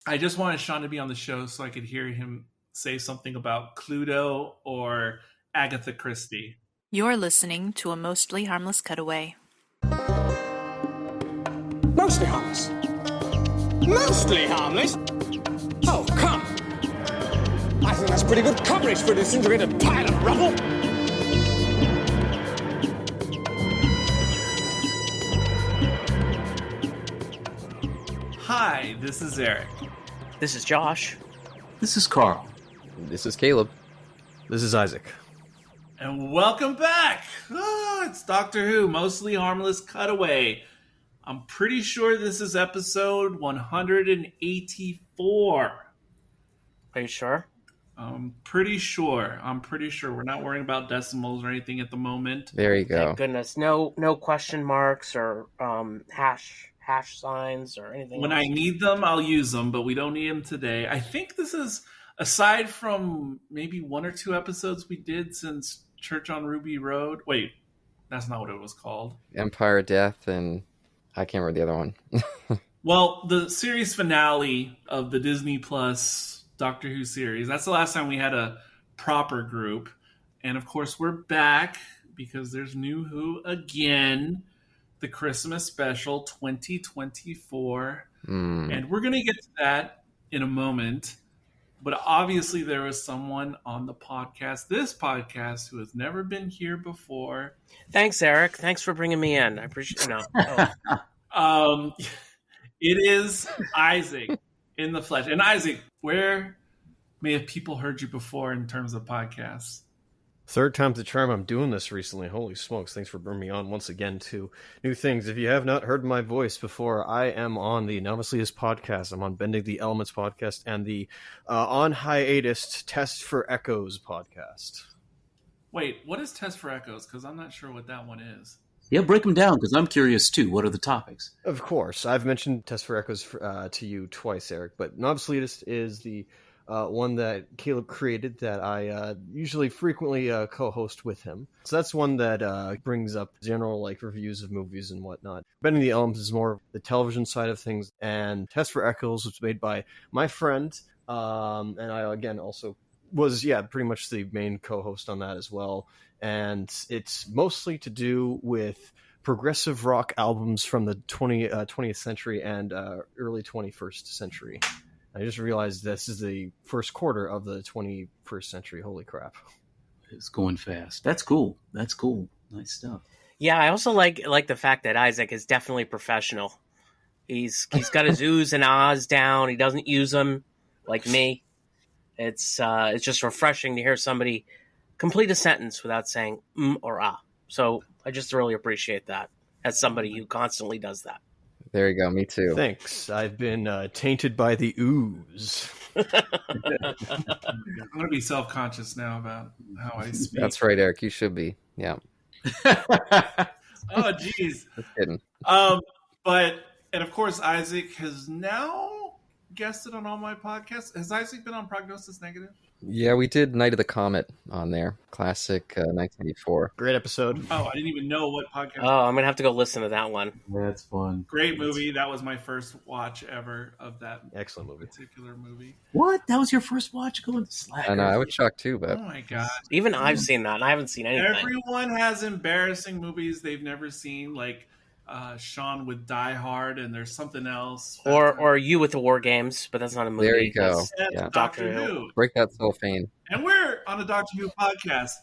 I just wanted Sean to be on the show so I could hear him say something about Cluedo or Agatha Christie. You're listening to a mostly harmless cutaway. Mostly harmless. Mostly harmless? Oh, come. I think that's pretty good coverage for a disintegrated pile of rubble. Hi, this is Eric. This is Josh. This is Carl. This is Caleb. This is Isaac. And welcome back! It's Doctor Who, Mostly Harmless Cutaway. I'm pretty sure this is episode 184. Are you sure? I'm pretty sure. We're not worrying about decimals or anything at the moment. There you go. Thank goodness. No question marks or hash signs or anything When else. I need them, I'll use them, but we don't need them today. I think this is, aside from maybe one or two episodes we did since Church on Ruby Road. Wait, that's not what it was called. Empire Death, and I can't remember the other one. Well, the series finale of the Disney Plus Doctor Who series, that's the last time we had a proper group. And of course, we're back because there's New Who again. The Christmas special 2024. And we're going to get to that in a moment. But obviously there was someone on the podcast, this podcast, who has never been here before. Thanks, Eric. Thanks for bringing me in. I appreciate it. It is Isaac in the flesh. And Isaac, where may have people heard you before in terms of podcasts? Third time's the charm. I'm doing this recently. Holy smokes. Thanks for bringing me on once again to new things. If you have not heard my voice before, I am on the Novice podcast. I'm on Bending the Elements podcast and the on hiatus Test for Echoes podcast. Wait, what is Test for Echoes? Because I'm not sure what that one is. Yeah, break them down, because I'm curious, too. What are the topics? Of course. I've mentioned Test for Echoes to you twice, Eric, but Novice is the one that Caleb created that I usually frequently co-host with him. So that's one that brings up general reviews of movies and whatnot. Bending the Elements is more the television side of things, and Test for Echoes was made by my friend, and I again also was pretty much the main co-host on that as well. And it's mostly to do with progressive rock albums from the 20th century and early 21st century. I just realized this is the first quarter of the 21st century. Holy crap. It's going fast. That's cool. Nice stuff. Yeah, I also like the fact that Isaac is definitely professional. He's got his oohs and ahs down. He doesn't use them like me. It's just refreshing to hear somebody complete a sentence without saying or ah. So I just really appreciate that as somebody who constantly does that. There you go. Me too. Thanks. I've been tainted by the ooze. I'm going to be self-conscious now about how I speak. That's right, Eric. You should be. Yeah. Oh, geez. Just kidding. And of course, Isaac has now guested on all my podcasts. Has Isaac been on Prognosis Negative? Yeah, we did Night of the Comet on there. Classic 1984. Great episode. Oh, I didn't even know what podcast. Oh, I'm going to have to go listen to that one. That's fun. Great movie. That was my first watch ever of that Excellent movie. particular movie. What? That was your first watch? Going to Slacker? I know, I was shocked too, but Oh my God. Even I've seen that, and I haven't seen anything. Everyone has embarrassing movies they've never seen, like Sean with Die Hard, and there's something else. Or you with the War Games, but that's not a movie. there you go. That's Yeah. Doctor Who. Break that cellophane. And we're on a Doctor Who podcast.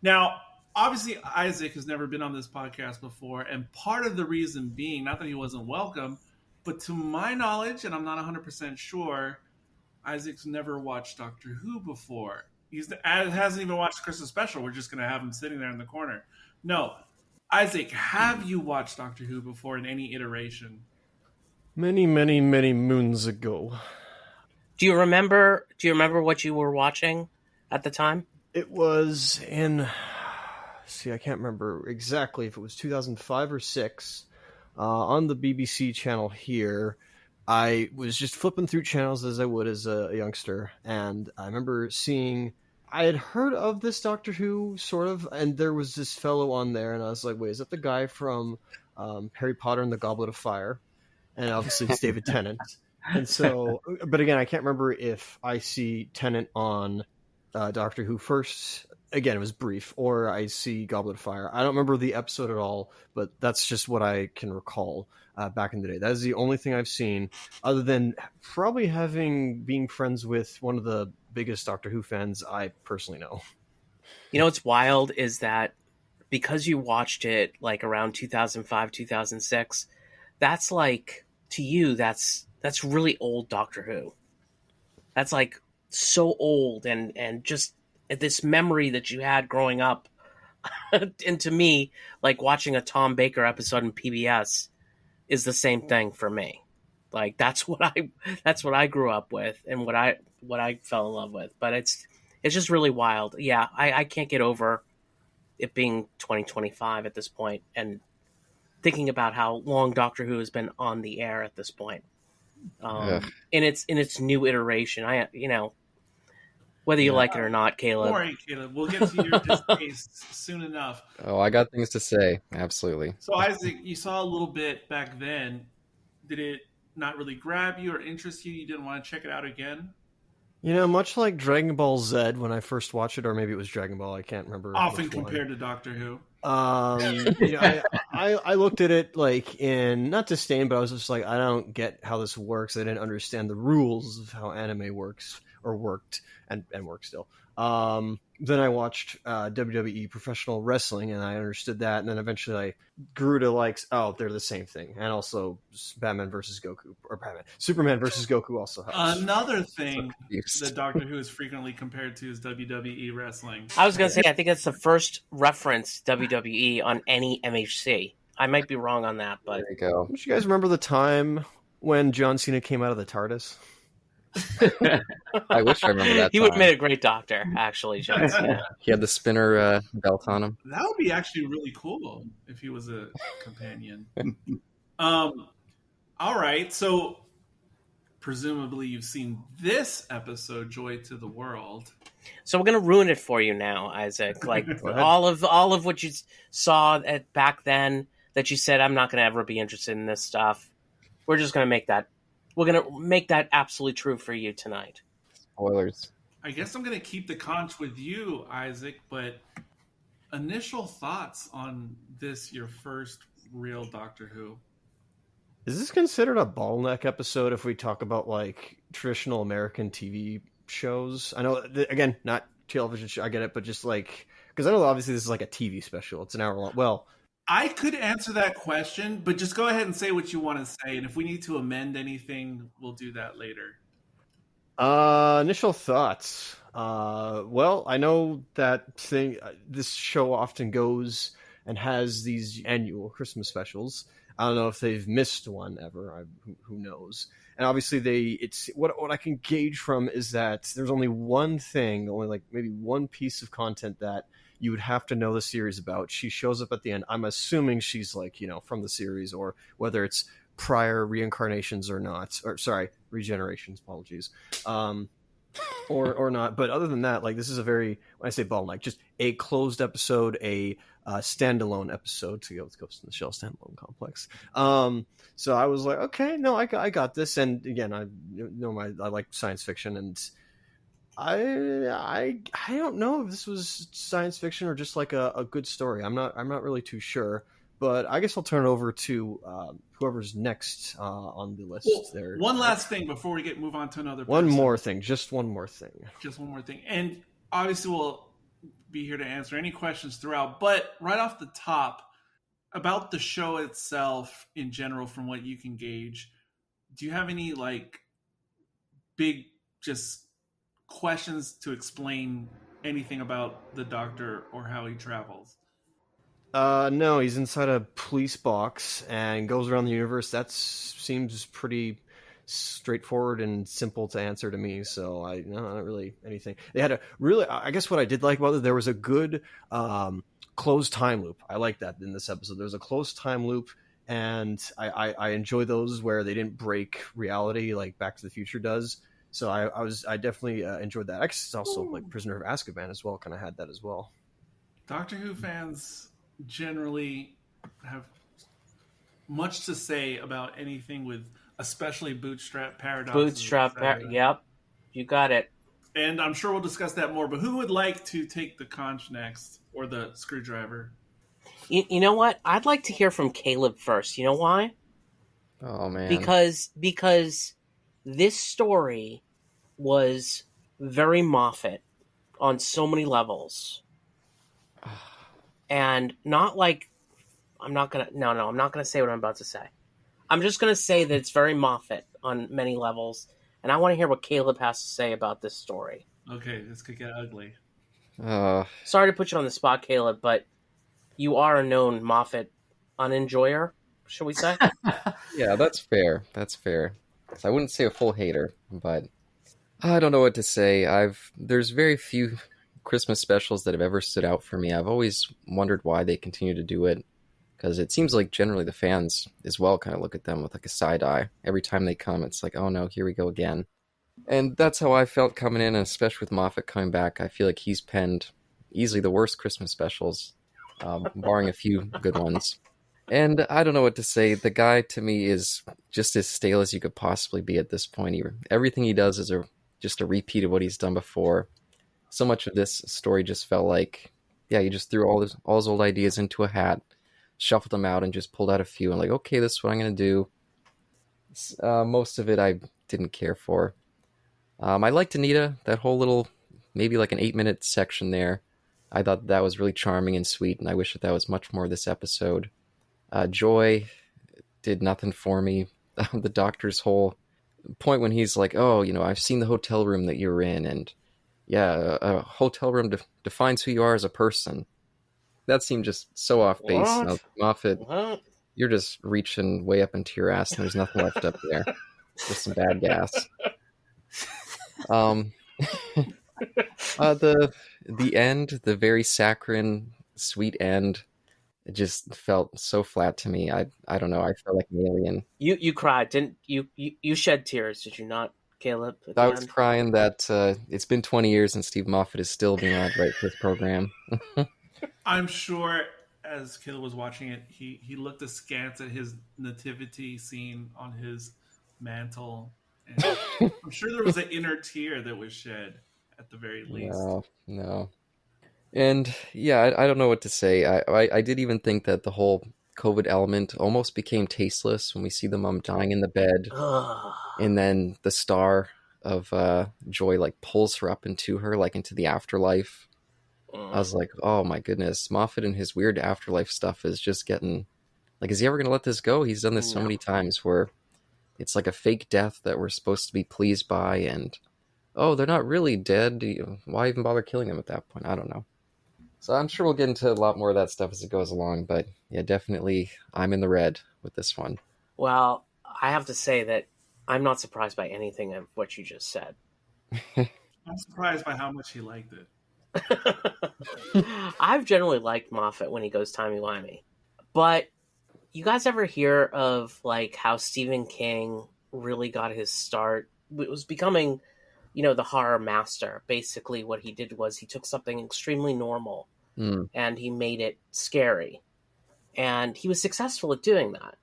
Now, obviously, Isaac has never been on this podcast before, and part of the reason being, not that he wasn't welcome, but to my knowledge, and I'm not 100% sure, Isaac's never watched Doctor Who before. He hasn't even watched the Christmas special. We're just going to have him sitting there in the corner. No. Isaac, have you watched Doctor Who before in any iteration? Many, many, many moons ago. Do you remember what you were watching at the time? It was in... See, I can't remember exactly if it was 2005 or 6. On the BBC channel here, I was just flipping through channels as I would as a youngster, and I remember seeing... I had heard of this Doctor Who, sort of, and there was this fellow on there, and I was like, wait, is that the guy from Harry Potter and the Goblet of Fire? And obviously it's David Tennant. And so, but again, I can't remember if I see Tennant on Doctor Who first. Again, it was brief, or I see Goblet of Fire. I don't remember the episode at all, but that's just what I can recall back in the day. That is the only thing I've seen, other than probably being friends with one of the biggest Doctor Who fans I personally know. You know what's wild is that because you watched it like around 2005, 2006, that's like, to you, that's really old Doctor Who. That's like so old and just this memory that you had growing up. And to me, like watching a Tom Baker episode in PBS is the same thing for me. Like that's what I grew up with and what I fell in love with. But it's just really wild. Yeah, I can't get over it being 2025 at this point and thinking about how long Doctor Who has been on the air at this point. In its new iteration. Whether you like it or not, Caleb. Don't worry, Caleb. We'll get to your distaste soon enough. Oh, I got things to say. Absolutely. So, Isaac, you saw a little bit back then. Did it not really grab you or interest you? You didn't want to check it out again? Much like Dragon Ball Z when I first watched it, or maybe it was Dragon Ball, I can't remember. Often compared to Doctor Who. I looked at it like in, not disdain, but I was just like, I don't get how this works. I didn't understand the rules of how anime works or worked and works still. Then I watched WWE professional wrestling and I understood that. And then eventually I grew to like, oh, they're the same thing. And also Superman versus Goku also helps. Another thing that Doctor Who is frequently compared to is WWE wrestling. I was going to say, I think that's the first reference WWE on any MHC. I might be wrong on that, but... There you go. Don't you guys remember the time when John Cena came out of the TARDIS? I wish I remember that. He would have made a great doctor, actually, John Cena. He had the spinner belt on him. That would be actually really cool if he was a companion. All right, so presumably you've seen this episode, Joy to the World. So we're gonna ruin it for you now, Isaac. Like all of what you saw back then that you said, I'm not gonna ever be interested in this stuff. We're just gonna make that. We're going to make that absolutely true for you tonight. Spoilers. I guess I'm going to keep the conch with you, Isaac, but initial thoughts on this, your first real Doctor Who? Is this considered a bottleneck episode if we talk about like traditional American TV shows? I know, again, not television show, I get it, but just like, because I know obviously this is like a TV special. It's an hour long. Well, I could answer that question, but just go ahead and say what you want to say. And if we need to amend anything, we'll do that later. Initial thoughts. Well, I know that this show often goes and has these annual Christmas specials. I don't know if they've missed one ever. Who knows? And obviously it's what I can gauge from is that there's only like maybe one piece of content that you would have to know the series about. She shows up at the end. I'm assuming she's like, from the series, or whether it's prior reincarnations or not, or sorry, regenerations, apologies. Or not. But other than that, like, this is a very, when I say bottleneck, just a closed episode, a standalone episode to go with Ghost in the Shell standalone complex. So I was like, okay, no, I got this. And again, I like science fiction, and I don't know if this was science fiction or just like a good story. I'm not really too sure, but I guess I'll turn it over to whoever's next on the list. Well, there. One last thing before we move on to another. One more thing. Just one more thing. And obviously we'll be here to answer any questions throughout. But right off the top, about the show itself in general, from what you can gauge, do you have any like big just questions to explain anything about the Doctor or how he travels? No, he's inside a police box and goes around the universe. That seems pretty straightforward and simple to answer to me. So not really anything. They had I guess what I did like about it, there was a good closed time loop. I like that in this episode. There was a closed time loop, and I enjoy those where they didn't break reality like Back to the Future does. So I definitely enjoyed that. It's also like Prisoner of Azkaban as well. Kind of had that as well. Doctor Who fans generally have much to say about anything with especially Bootstrap Paradox. Yep, you got it. And I'm sure we'll discuss that more, but who would like to take the conch next, or the screwdriver? You know what? I'd like to hear from Caleb first. You know why? Oh man. Because this story was very Moffat on so many levels. And not like I'm not gonna say what I'm about to say. I'm just gonna say that it's very Moffat on many levels, and I want to hear what Caleb has to say about this story. Okay, this could get ugly. Sorry to put you on the spot, Caleb, but you are a known Moffat unenjoyer, shall we say? Yeah, that's fair. That's fair. So I wouldn't say a full hater, but I don't know what to say. There's very few Christmas specials that have ever stood out for me. I've always wondered why they continue to do it, because it seems like generally the fans as well kind of look at them with like a side eye. Every time they come, it's like, oh no, here we go again. And that's how I felt coming in, and especially with Moffat coming back. I feel like he's penned easily the worst Christmas specials, barring a few good ones. And I don't know what to say. The guy, to me, is just as stale as you could possibly be at this point. Everything he does is just a repeat of what he's done before. So much of this story just felt like, yeah, he just threw all his old ideas into a hat, shuffled them out, and just pulled out a few. And like, okay, this is what I'm going to do. Most of it I didn't care for. I liked Anita, that whole little, maybe like an 8-minute section there. I thought that was really charming and sweet, and I wish that was much more of this episode. Joy did nothing for me. The doctor's whole point when he's like, oh, I've seen the hotel room that you're in, and yeah, a hotel room defines who you are as a person. That seemed just so off base. Moffat, you're just reaching way up into your ass, and there's nothing left up there. Just some bad gas. The end, the very saccharine, sweet end, it just felt so flat to me. I don't know. I felt like an alien. You cried, didn't you? You shed tears, did you not, Caleb? I was crying that it's been 20 years and Steve Moffat is still being allowed to write for this program. I'm sure as Caleb was watching it, he looked askance at his nativity scene on his mantle. And I'm sure there was an inner tear that was shed at the very least. No. And yeah, I don't know what to say. I did even think that the whole COVID element almost became tasteless when we see the mom dying in the bed. And then the star of Joy like pulls her up into the afterlife. I was like, oh my goodness, Moffat and his weird afterlife stuff is just getting like, is he ever going to let this go? He's done this so many times where it's like a fake death that we're supposed to be pleased by, and oh, they're not really dead. Why even bother killing them at that point? I don't know. So I'm sure we'll get into a lot more of that stuff as it goes along, but yeah, definitely I'm in the red with this one. Well, I have to say that I'm not surprised by anything of what you just said. I'm surprised by how much he liked it. I've generally liked Moffat when he goes timey-wimey. But you guys ever hear of like how Stephen King really got his start? It was becoming, the horror master. Basically what he did was he took something extremely normal and he made it scary. And he was successful at doing that.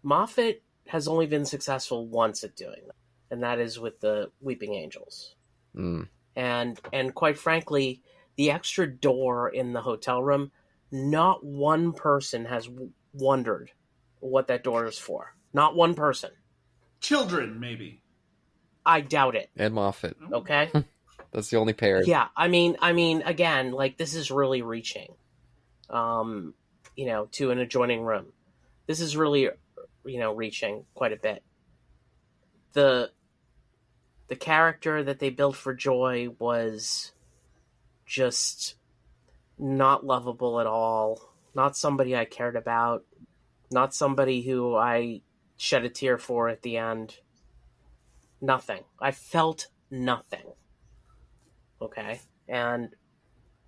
Moffat has only been successful once at doing that, and that is with the Weeping Angels. And quite frankly, the extra door in the hotel room, not one person has wondered what that door is for. Not one person. Children, maybe. I doubt it. Ed Moffat. Okay? That's the only pair. Yeah, I mean, again, like, this is really reaching, to an adjoining room. This is really, reaching quite a bit. The character that they built for Joy was just not lovable at all. Not somebody I cared about. Not somebody who I shed a tear for at the end. Nothing. I felt nothing. Okay? And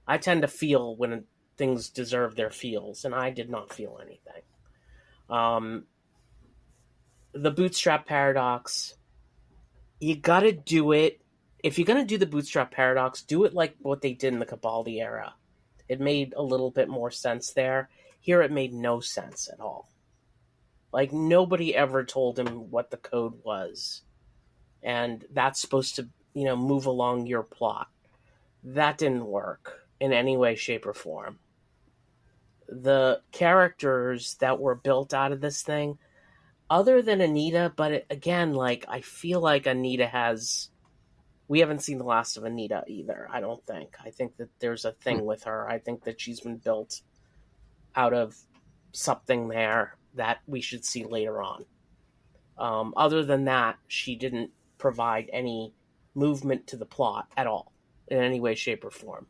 I tend to feel when things deserve their feels, and I did not feel anything. The bootstrap paradox, you gotta do it. If you're gonna do the bootstrap paradox, do it like what they did in the Cabaldi era. It made a little bit more sense there. Here it made no sense at all. Like, nobody ever told him what the code was. And that's supposed to, move along your plot. That didn't work in any way, shape, or form. The characters that were built out of this thing, other than Anita, but again, like, I feel like Anita has... We haven't seen the last of Anita either, I don't think. I think that there's a thing with her. I think that she's been built out of something there that we should see later on. Other than that, she didn't provide any movement to the plot at all, in any way, shape, or form.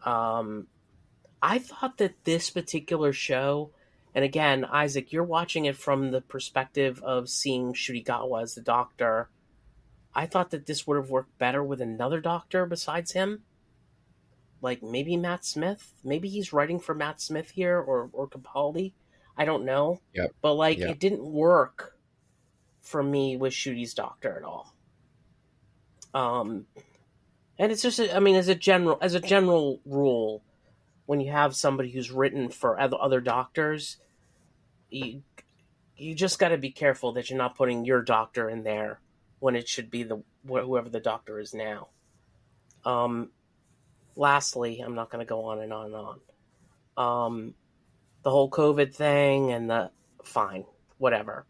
I thought that this particular show, and again, Isaac, you're watching it from the perspective of seeing Ncuti Gatwa as the Doctor. I thought that this would have worked better with another Doctor besides him. Like, maybe Matt Smith? Maybe he's writing for Matt Smith here, or Capaldi? I don't know. Yep. But, it didn't work for me with Ncuti's Doctor at all. And it's just, as a general rule, when you have somebody who's written for other doctors, you just got to be careful that you're not putting your doctor in there when it should be whoever the doctor is now. Lastly, I'm not going to go on and on and on. The whole COVID thing and fine, whatever.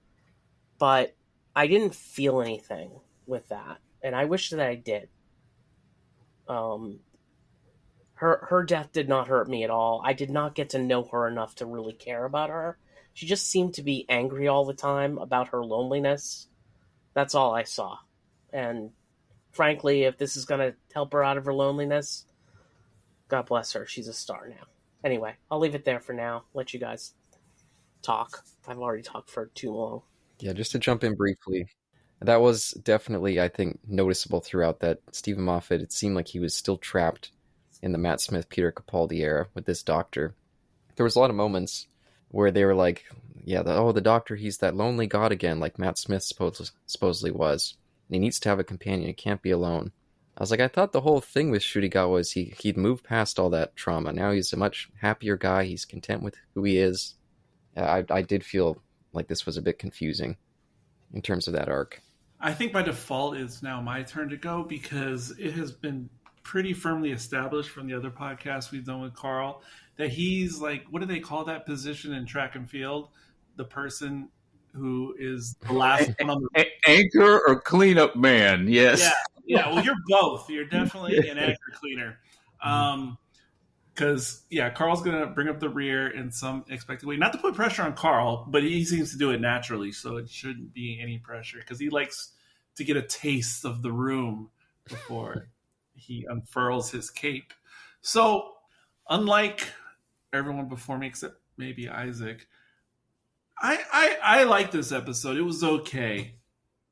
But I didn't feel anything with that, and I wish that I did. Her death did not hurt me at all. I did not get to know her enough to really care about her. She just seemed to be angry all the time about her loneliness. That's all I saw. And frankly, if this is going to help her out of her loneliness, God bless her. She's a star now. Anyway, I'll leave it there for now. Let you guys talk. I've already talked for too long. Yeah, just to jump in briefly, that was definitely, I think, noticeable throughout that Stephen Moffat. It seemed like he was still trapped in the Matt Smith, Peter Capaldi era with this Doctor. There was a lot of moments where they were like, the Doctor, he's that lonely god again, like Matt Smith supposedly was. And he needs to have a companion. He can't be alone. I was like, I thought the whole thing with Ncuti Gatwa was he'd moved past all that trauma. Now he's a much happier guy. He's content with who he is. I did feel like this was a bit confusing in terms of that arc. I think by default it's now my turn to go because it has been pretty firmly established from the other podcasts we've done with Carl that he's like, what do they call that position in track and field? The person who is the last one on the anchor or cleanup man. Yes. Yeah. Well, you're both. You're definitely an anchor cleaner. Because Carl's gonna bring up the rear in some expected way. Not to put pressure on Carl, but he seems to do it naturally, so it shouldn't be any pressure because he likes to get a taste of the room before he unfurls his cape. So, unlike everyone before me, except maybe Isaac, I like this episode. It was okay.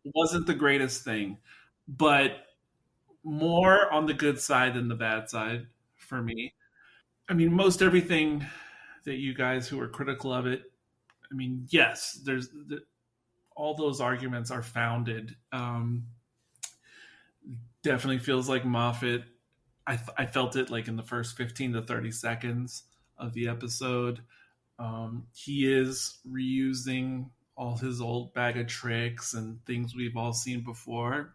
It wasn't the greatest thing, but more on the good side than the bad side for me. I mean, most everything that you guys who are critical of it, I mean, yes, all those arguments are founded. Definitely feels like Moffat. I felt it like in the first 15 to 30 seconds of the episode. He is reusing all his old bag of tricks and things we've all seen before.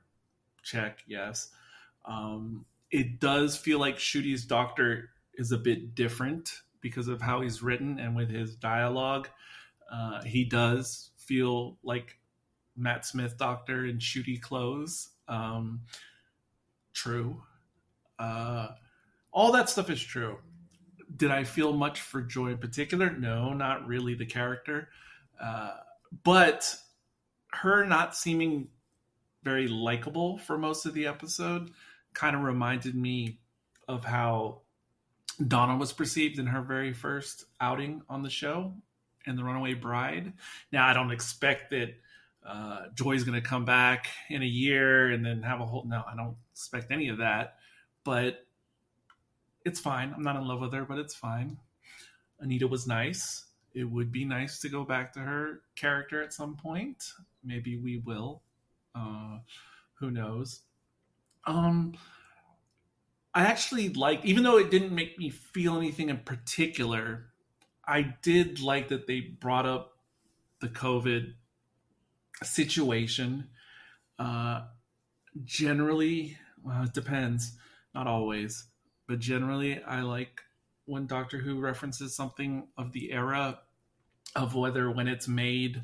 Check, yes. It does feel like Ncuti's Doctor is a bit different because of how he's written and with his dialogue. He does feel like Matt Smith Doctor in Ncuti clothes. True. All that stuff is true. Did I feel much for Joy in particular? No, not really the character. But her not seeming very likable for most of the episode kind of reminded me of how Donna was perceived in her very first outing on the show in The Runaway Bride. Now, I don't expect that Joy's going to come back in a year and then have a whole... No, I don't expect any of that. But it's fine. I'm not in love with her, but it's fine. Anita was nice. It would be nice to go back to her character at some point. Maybe we will. Who knows? I actually liked, even though it didn't make me feel anything in particular, I did like that they brought up the COVID situation. Generally, well, it depends, not always, but generally, I like when Doctor Who references something of the era of whether when it's made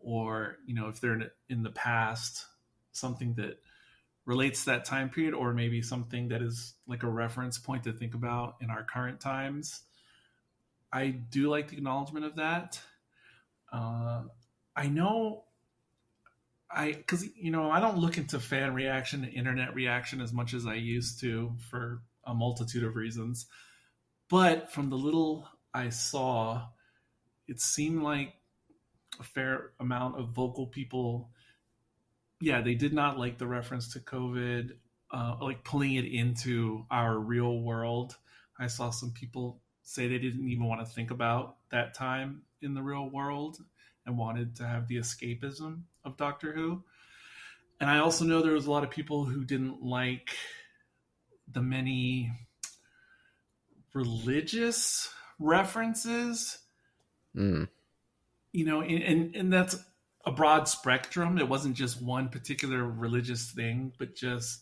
or, if they're in the past, something that relates to that time period, or maybe something that is like a reference point to think about in our current times. I do like the acknowledgement of that. I know because I don't look into fan reaction and internet reaction as much as I used to for a multitude of reasons. But from the little I saw, it seemed like a fair amount of vocal people, they did not like the reference to COVID, like pulling it into our real world. I saw some people say they didn't even want to think about that time in the real world and wanted to have the escapism of Doctor Who. And I also know there was a lot of people who didn't like the many religious references. And that's a broad spectrum. It wasn't just one particular religious thing, but just,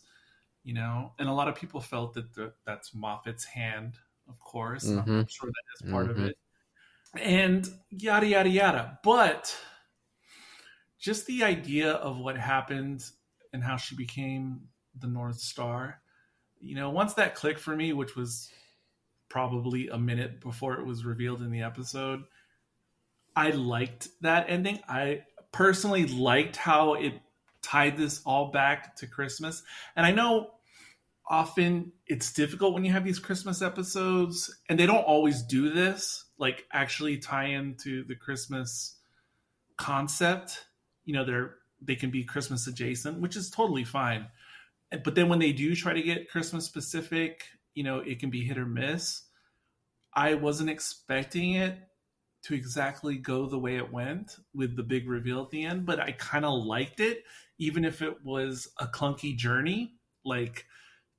and a lot of people felt that that's Moffat's hand, of course. I'm sure that is part of it. And yada, yada, yada. But just the idea of what happened and how she became the North Star, once that clicked for me, which was probably a minute before it was revealed in the episode, I liked that ending. I personally liked how it tied this all back to Christmas. And I know often it's difficult when you have these Christmas episodes, and they don't always do this, like actually tie into the Christmas concept. They can be Christmas adjacent, which is totally fine. But then when they do try to get Christmas specific, it can be hit or miss. I wasn't expecting it to exactly go the way it went with the big reveal at the end, but I kind of liked it, even if it was a clunky journey, like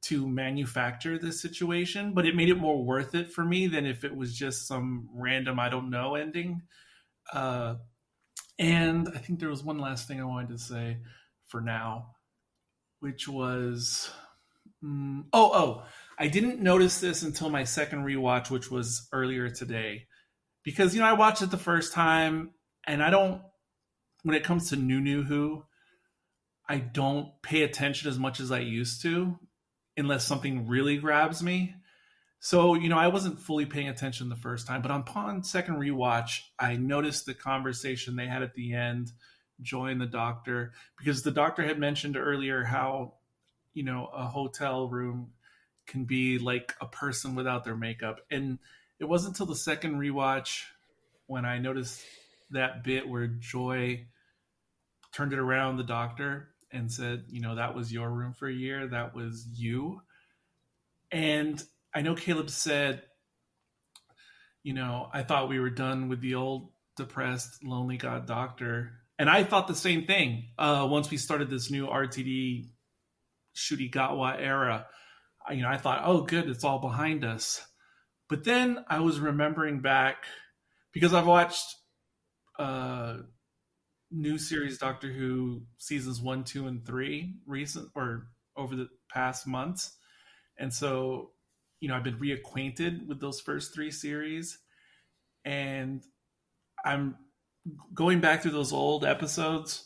to manufacture this situation, but it made it more worth it for me than if it was just some random, I don't know ending. And I think there was one last thing I wanted to say for now, which was, I didn't notice this until my second rewatch, which was earlier today. Because, I watched it the first time, and when it comes to New Who, I don't pay attention as much as I used to, unless something really grabs me. So, I wasn't fully paying attention the first time, but upon second rewatch, I noticed the conversation they had at the end, Joy and the Doctor, because the Doctor had mentioned earlier how, a hotel room can be like a person without their makeup. And it wasn't until the second rewatch when I noticed that bit where Joy turned it around the Doctor and said, that was your room for a year. That was you. And I know Caleb said, I thought we were done with the old depressed, lonely God Doctor. And I thought the same thing. Once we started this new RTD Ncuti Gatwa era, I thought, oh, good, it's all behind us. But then I was remembering back, because I've watched new series Doctor Who seasons 1, 2, and 3 over the past months. And so, I've been reacquainted with those first 3 series. And I'm going back through those old episodes.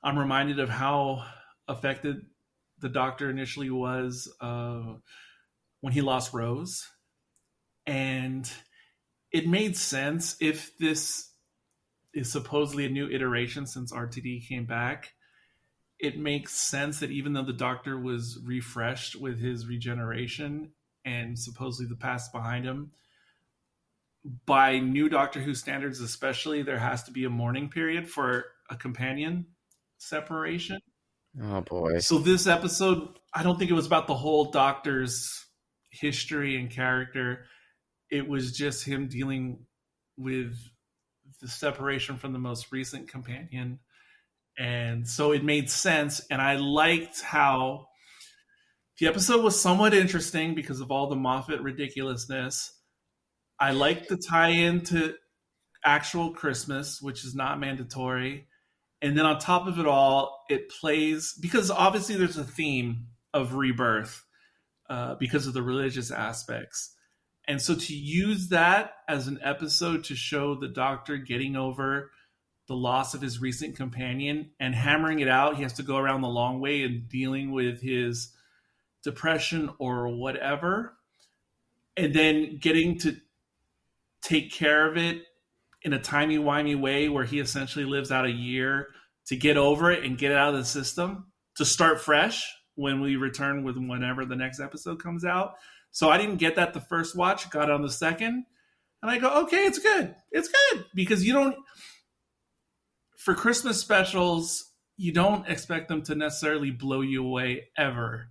I'm reminded of how affected the Doctor initially was when he lost Rose. And it made sense if this is supposedly a new iteration since RTD came back. It makes sense that even though the Doctor was refreshed with his regeneration and supposedly the past behind him, by new Doctor Who standards especially, there has to be a mourning period for a companion separation. Oh boy. So this episode, I don't think it was about the whole Doctor's history and character. It was just him dealing with the separation from the most recent companion. And so it made sense. And I liked how the episode was somewhat interesting because of all the Moffat ridiculousness. I liked the tie-in to actual Christmas, which is not mandatory. And then on top of it all, it plays, because obviously there's a theme of rebirth because of the religious aspects. And so to use that as an episode to show the Doctor getting over the loss of his recent companion and hammering it out, he has to go around the long way and dealing with his depression or whatever, and then getting to take care of it in a timey-wimey way where he essentially lives out a year to get over it and get it out of the system to start fresh when we return with whenever the next episode comes out. So I didn't get that the first watch, got it on the second, and I go, okay, it's good. It's good. Because you don't, for Christmas specials, you don't expect them to necessarily blow you away ever.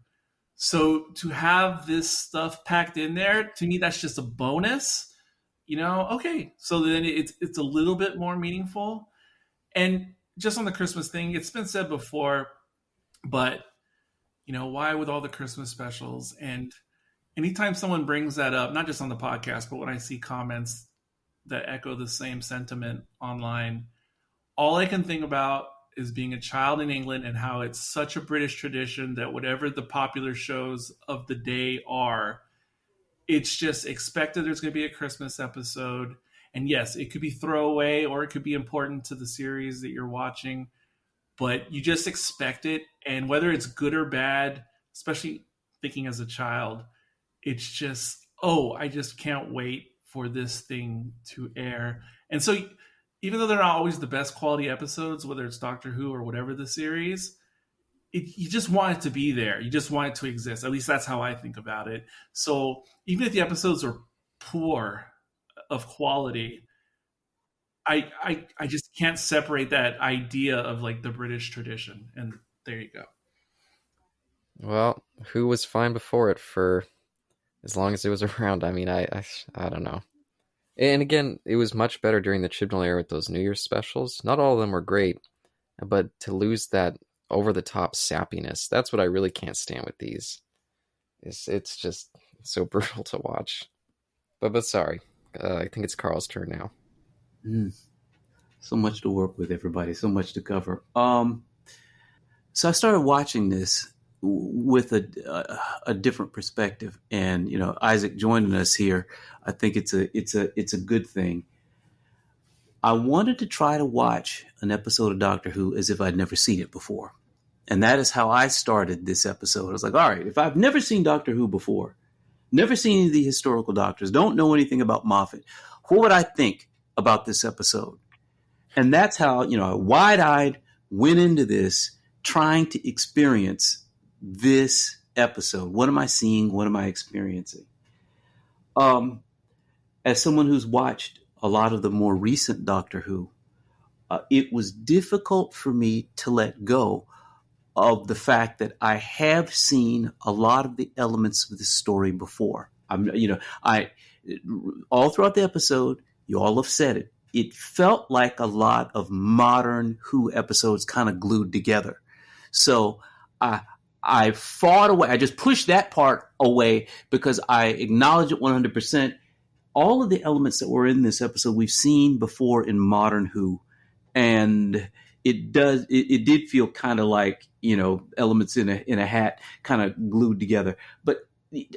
So to have this stuff packed in there, to me, that's just a bonus. You know, okay, so then it's a little bit more meaningful. And just on the Christmas thing, it's been said before, but, you know, why with all the Christmas specials? And anytime someone brings that up, not just on the podcast, but when I see comments that echo the same sentiment online, all I can think about is being a child in England and how it's such a British tradition that whatever the popular shows of the day are, it's just expected there's going to be a Christmas episode. And yes, it could be throwaway or it could be important to the series that you're watching, but you just expect it. And whether it's good or bad, especially thinking as a child, it's just, oh, I just can't wait for this thing to air. And so even though they're not always the best quality episodes, whether it's Doctor Who or whatever the series, you just want it to be there. You just want it to exist. At least that's how I think about it. So even if the episodes are poor of quality, I just can't separate that idea of like the British tradition. And there you go. Well, Who was fine before it for as long as it was around. I mean, I don't know. And again, it was much better during the Chibnall era with those New Year's specials. Not all of them were great, but to lose that over-the-top sappiness, that's what I really can't stand with these. It's just so brutal to watch. But sorry, I think it's Carl's turn now. So much to work with, everybody. So much to cover. So I started watching this with a different perspective, and you know, Isaac joining us here, I think it's a good thing. I wanted to try to watch an episode of Doctor Who as if I'd never seen it before, and that is how I started this episode. I was like, all right, if I've never seen Doctor Who before, never seen any of the historical doctors, don't know anything about Moffat, what would I think about this episode? And that's how, you know, wide-eyed went into this, trying to experience this episode. What am I seeing? What am I experiencing? As someone who's watched a lot of the more recent Doctor Who, it was difficult for me to let go of the fact that I have seen a lot of the elements of this story before. All throughout the episode, you all have said it. It felt like a lot of modern Who episodes kind of glued together. So I fought away. I just pushed that part away because I acknowledge it 100%. All of the elements that were in this episode we've seen before in modern Who, and it did feel kind of like, you know, elements in a hat kind of glued together. But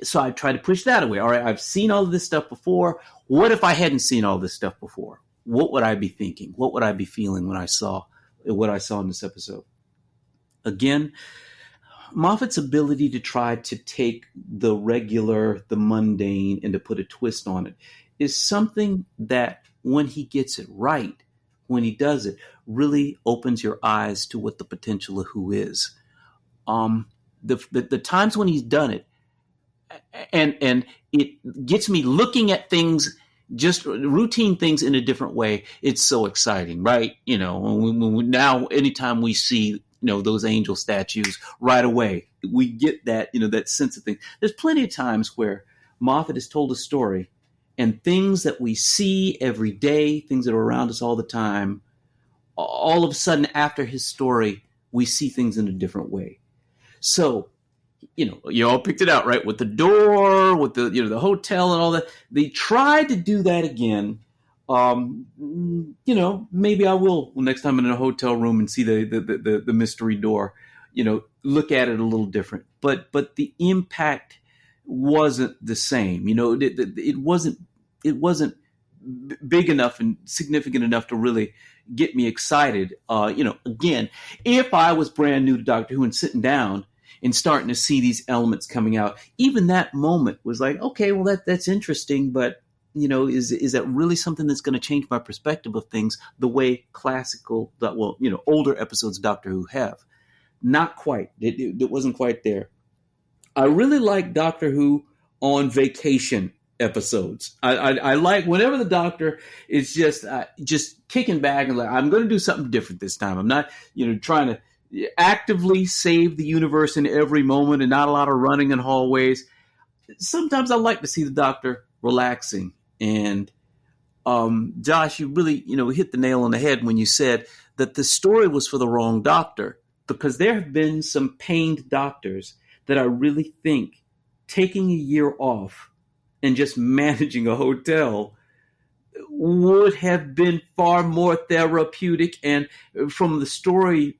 so I tried to push that away. All right, I've seen all of this stuff before. What if I hadn't seen all this stuff before? What would I be thinking? What would I be feeling when I saw what I saw in this episode? Again, Moffat's ability to try to take the regular, the mundane, and to put a twist on it is something that when he gets it right, when he does it, really opens your eyes to what the potential of Who is. The times when he's done it, and it gets me looking at things, just routine things in a different way. It's so exciting, right? You know, when now anytime we see, you know, those angel statues, right away we get that, you know, that sense of things. There's plenty of times where Moffat has told a story, and things that we see every day, things that are around us all the time, all of a sudden after his story, we see things in a different way. So, you know, you all picked it out, right? With the door, with the, you know, the hotel and all that. They tried to do that again, maybe I will next time I'm in a hotel room and see the mystery door, look at it a little different. But the impact wasn't the same. It wasn't big enough and significant enough to really get me excited. Again, if I was brand new to Doctor Who and sitting down and starting to see these elements coming out, even that moment was like, okay, well that's interesting, but is that really something that's going to change my perspective of things the way older episodes of Doctor Who have? Not quite. It wasn't quite there. I really like Doctor Who on vacation episodes. I like whenever the Doctor is just kicking back and like, I'm going to do something different this time. I'm not, trying to actively save the universe in every moment and not a lot of running in hallways. Sometimes I like to see the Doctor relaxing. And Josh, you really, hit the nail on the head when you said that the story was for the wrong Doctor, because there have been some pained doctors that I really think taking a year off and just managing a hotel would have been far more therapeutic. And from the story,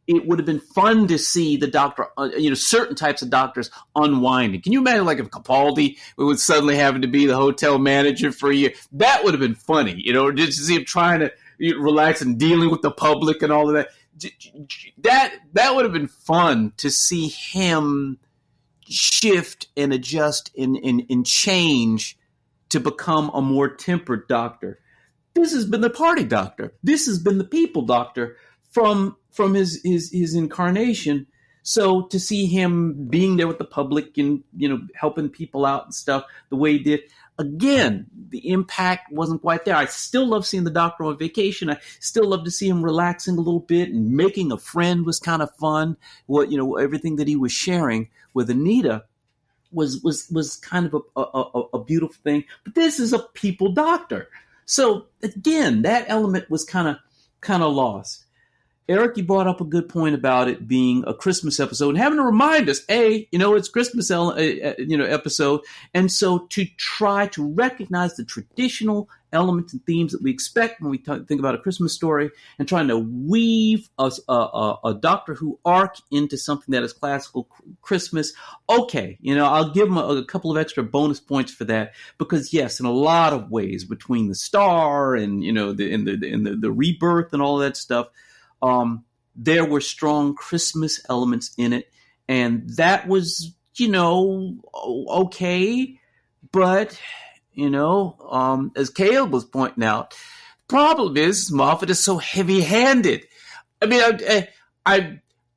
it would have been fun to see the Doctor, certain types of doctors unwinding. Can you imagine, like, if Capaldi was suddenly having to be the hotel manager for a year? That would have been funny, just to see him trying to relax and dealing with the public and all of that. That would have been fun to see him shift and adjust and change to become a more tempered Doctor. This has been the party Doctor. This has been the people Doctor from his incarnation. So to see him being there with the public and, helping people out and stuff the way he did, again, the impact wasn't quite there. I still love seeing the Doctor on vacation. I still love to see him relaxing a little bit, and making a friend was kind of fun. Everything that he was sharing with Anita was kind of a beautiful thing. But this is a people Doctor. So again, that element was kind of lost. Eric, you brought up a good point about it being a Christmas episode and having to remind us, it's Christmas, episode. And so to try to recognize the traditional elements and themes that we expect when we think about a Christmas story, and trying to weave a Doctor Who arc into something that is classical Christmas. Okay, I'll give them a couple of extra bonus points for that, because yes, in a lot of ways, between the star and, the rebirth and all of that stuff, there were strong Christmas elements in it, and that was, okay. But, as Caleb was pointing out, the problem is Moffat is so heavy-handed. I mean,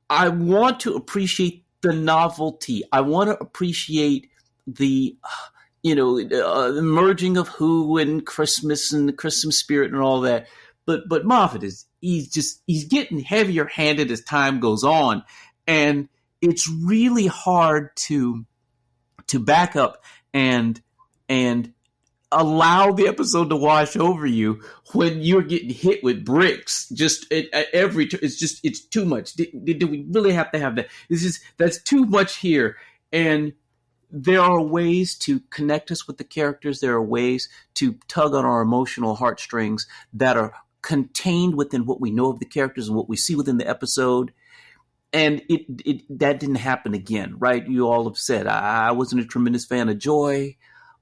I want to appreciate the novelty. I want to appreciate the, the merging of Who and Christmas and the Christmas spirit and all that. But Moffat he's getting heavier handed as time goes on, and it's really hard to back up and allow the episode to wash over you when you're getting hit with bricks just at every turn. It's too much. Do we really have to have that? That's too much here. And there are ways to connect us with the characters. There are ways to tug on our emotional heartstrings that are contained within what we know of the characters and what we see within the episode. And that didn't happen again, right? You all have said, I wasn't a tremendous fan of Joy.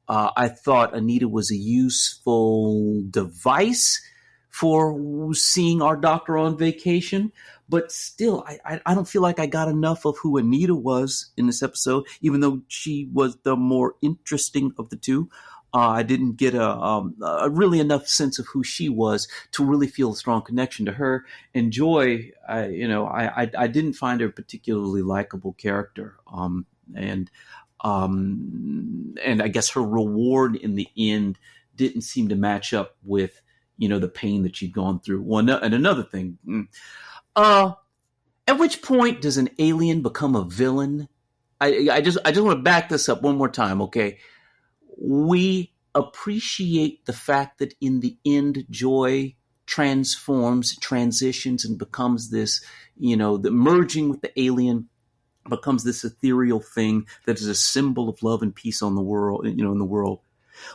I thought Anita was a useful device for seeing our Doctor on vacation. But still, I don't feel like I got enough of who Anita was in this episode, even though she was the more interesting of the two. I didn't get a really enough sense of who she was to really feel a strong connection to her. And Joy, I didn't find her a particularly likable character. And I guess her reward in the end didn't seem to match up with, the pain that she'd gone through. Well, and another thing, at which point does an alien become a villain? I just want to back this up one more time, okay? We appreciate the fact that in the end, Joy transforms, transitions, and becomes this, the merging with the alien becomes this ethereal thing that is a symbol of love and peace on the world, in the world.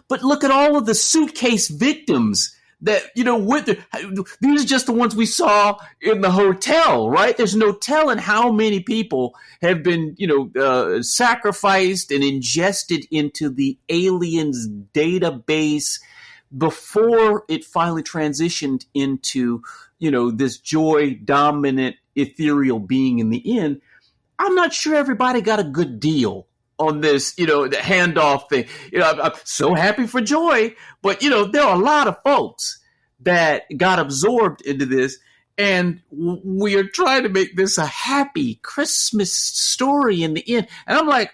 But look at all of the suitcase victims that, these are just the ones we saw in the hotel, right? There's no telling how many people have been, sacrificed and ingested into the aliens database before it finally transitioned into, this joy dominant ethereal being in the end. I'm not sure everybody got a good deal on this, the handoff thing. I'm so happy for Joy, but, there are a lot of folks that got absorbed into this, and we are trying to make this a happy Christmas story in the end. And I'm like,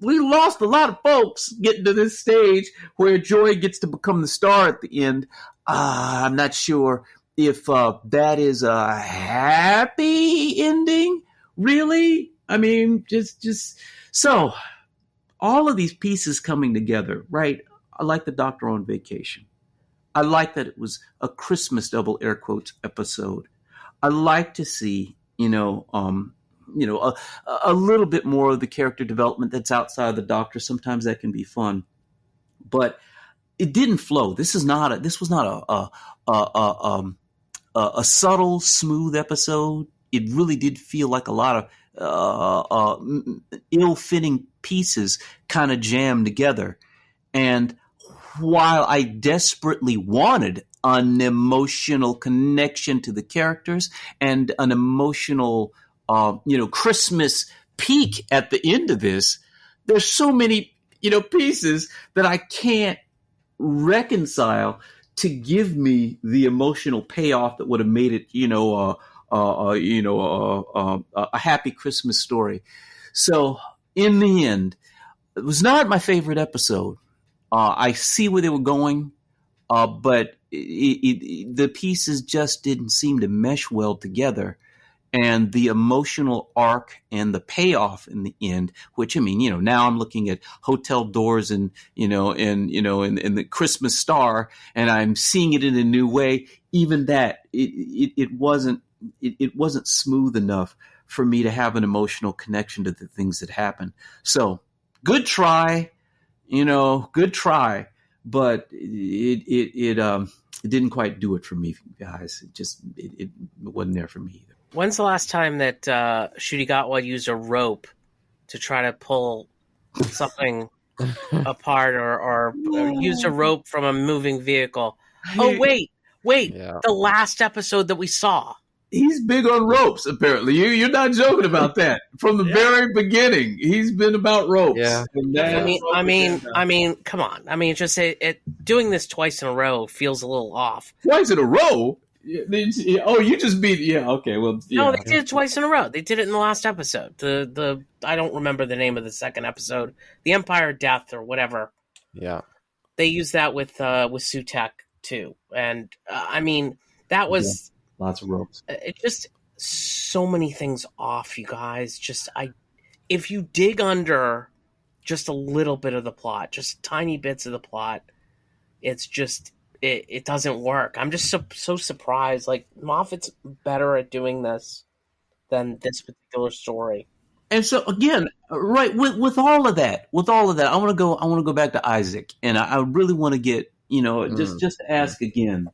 we lost a lot of folks getting to this stage where Joy gets to become the star at the end. I'm not sure if that is a happy ending, really. I mean, just so all of these pieces coming together, right? I like the Doctor on Vacation. I like that it was a Christmas double air quotes episode. I like to see, a little bit more of the character development that's outside of the Doctor. Sometimes that can be fun, but it didn't flow. This was not a subtle, smooth episode. It really did feel like a lot of ill-fitting pieces kind of jammed together. And while I desperately wanted an emotional connection to the characters and an emotional, Christmas peak at the end of this, there's so many, pieces that I can't reconcile to give me the emotional payoff that would have made it, a happy Christmas story. So in the end, it was not my favorite episode. I see where they were going, but the pieces just didn't seem to mesh well together. And the emotional arc and the payoff in the end, which, now I'm looking at hotel doors and the Christmas star, and I'm seeing it in a new way. Even that, it wasn't smooth enough for me to have an emotional connection to the things that happened. So good try. Good try, but it didn't quite do it for me, guys. It wasn't there for me either. When's the last time that Ncuti Gatwa used a rope to try to pull something apart or used a rope from a moving vehicle? Oh, wait. Yeah. The last episode that we saw. He's big on ropes, apparently. You're not joking about that. From the very beginning, he's been about ropes. Yeah. I mean, come on. I mean, just doing this twice in a row feels a little off. Twice in a row? Oh, you just beat. Yeah. Okay. Well. Yeah. No, they did it twice in a row. They did it in the last episode. The I don't remember the name of the second episode. The Empire of Death or whatever. Yeah. They used that with Sutek too, and that was. Yeah. Lots of ropes. It just so many things off, you guys. If you dig under just a little bit of the plot, just tiny bits of the plot, it's just it doesn't work. I'm just so surprised. Like Moffat's better at doing this than this particular story. And so again, right with all of that, I want to go back to Isaac, and I really want to get just to ask again,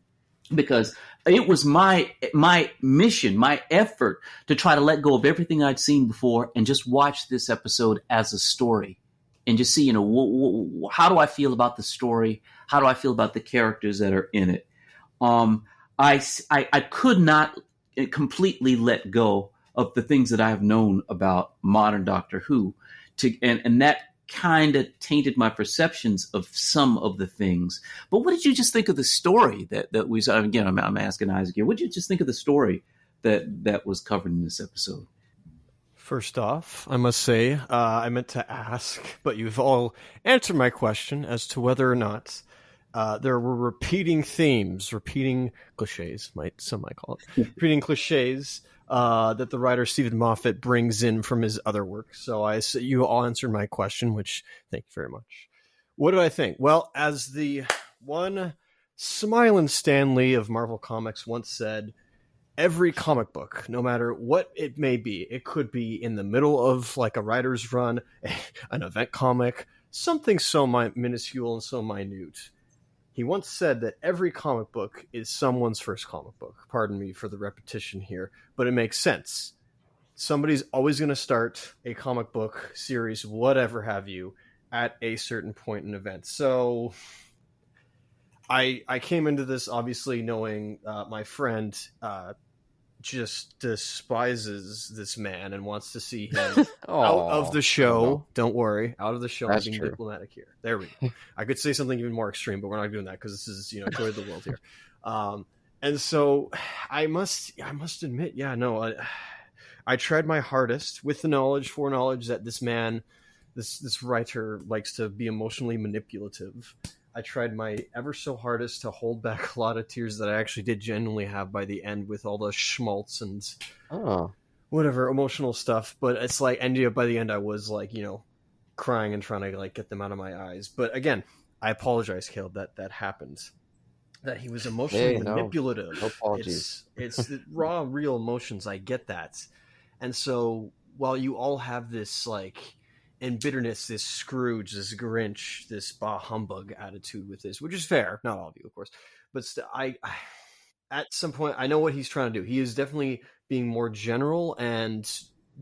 because it was my mission, my effort to try to let go of everything I'd seen before and just watch this episode as a story and just see, how do I feel about the story? How do I feel about the characters that are in it? I could not completely let go of the things that I have known about modern Doctor Who, and that kind of tainted my perceptions of some of the things. But what did you just think of the story that we saw? Again, I'm asking Isaac here. What did you just think of the story that was covered in this episode? First off, I must say, I meant to ask, but you've all answered my question as to whether or not there were repeating themes, repeating cliches, some might call it, repeating cliches that the writer Stephen Moffat brings in from his other work. So you all answered my question, which thank you very much. What did I think? Well, as the one Smilin' Stanley of Marvel Comics once said, every comic book, no matter what it may be, it could be in the middle of like a writer's run, an event comic, something so minuscule and so minute. He once said that every comic book is someone's first comic book. Pardon me for the repetition here, but it makes sense. Somebody's always going to start a comic book series, whatever have you, at a certain point in events. So I came into this obviously knowing my friend just despises this man and wants to see him out of the show. No. Don't worry, out of the show. That's I'm being true. diplomatic here. There we go. I could say something even more extreme, but we're not doing that because this is Joy of the World here. And so I must admit, I tried my hardest with the foreknowledge that this man, this writer likes to be emotionally manipulative. I tried my ever so hardest to hold back a lot of tears that I actually did genuinely have by the end with all the schmaltz and whatever emotional stuff. But it's like, by the end I was like, crying and trying to like get them out of my eyes. But again, I apologize, Caleb, that happened. That he was emotionally manipulative. No apologies. It's raw, real emotions. I get that. And so while you all have this like embitterment, this Scrooge, this Grinch, this bah humbug attitude with this, which is fair, not all of you, of course, but I at some point I know what he's trying to do. He is definitely being more general and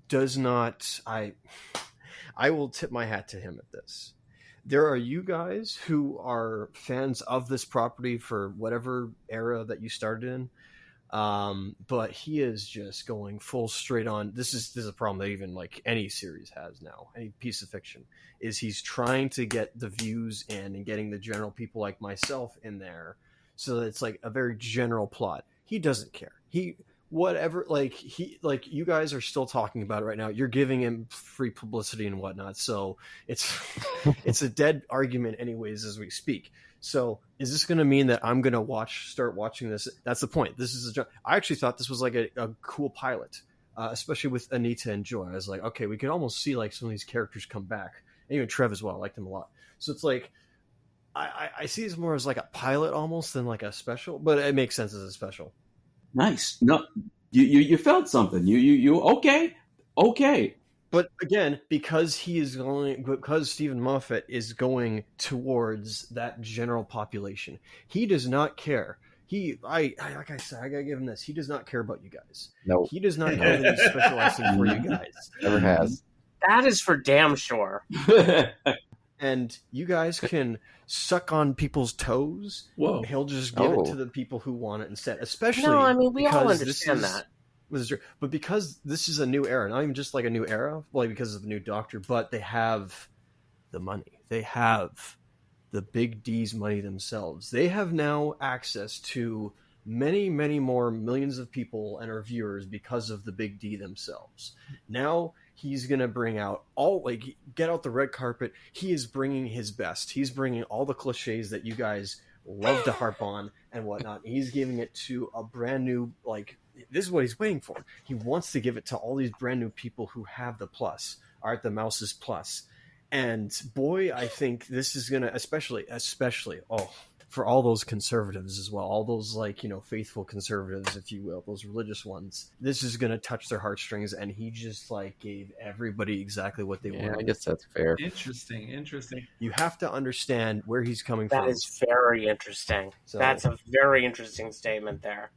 does not. I will tip my hat to him at this. There are you guys who are fans of this property for whatever era that you started in. But he is just going full straight on. This is a problem that even like any series has now, any piece of fiction, is he's trying to get the views in and getting the general people like myself in there, so that it's like a very general plot. He doesn't care. You guys are still talking about it right now. You're giving him free publicity and whatnot, so it's a dead argument anyways as we speak. So is this going to mean that I'm going to start watching this? That's the point. I actually thought this was like a cool pilot, especially with Anita and Joy. I was like, okay, we could almost see like some of these characters come back. And even Trev as well. I liked him a lot. So it's like, I see this more as like a pilot almost than like a special, but it makes sense as a special. Nice. No, you felt something. You okay. But again, because Stephen Moffat is going towards that general population, he does not care. Like I said, I gotta give him this. He does not care about you guys. No, he does not have any special lesson for you guys. Never has. That is for damn sure. And you guys can suck on people's toes. Whoa. He'll just give it to the people who want it instead. Especially, no, I mean we all understand that. But because this is a new era, not even just like a new era, like because of the new Doctor, but they have the money. They have the big D's money themselves. They have now access to many, many more millions of people and our viewers because of the big D themselves. Now he's going to bring out get out the red carpet. He is bringing his best. He's bringing all the cliches that you guys love to harp on and whatnot. He's giving it to a brand new, this is what he's waiting for. He wants to give it to all these brand new people who have the plus, Art the Mouse's plus. And boy, I think this is going to, especially, for all those conservatives as well, all those faithful conservatives, if you will, those religious ones, this is going to touch their heartstrings. And he just gave everybody exactly what they wanted. I guess that's fair. Interesting. You have to understand where he's coming from. That is very interesting. So, that's a very interesting statement there.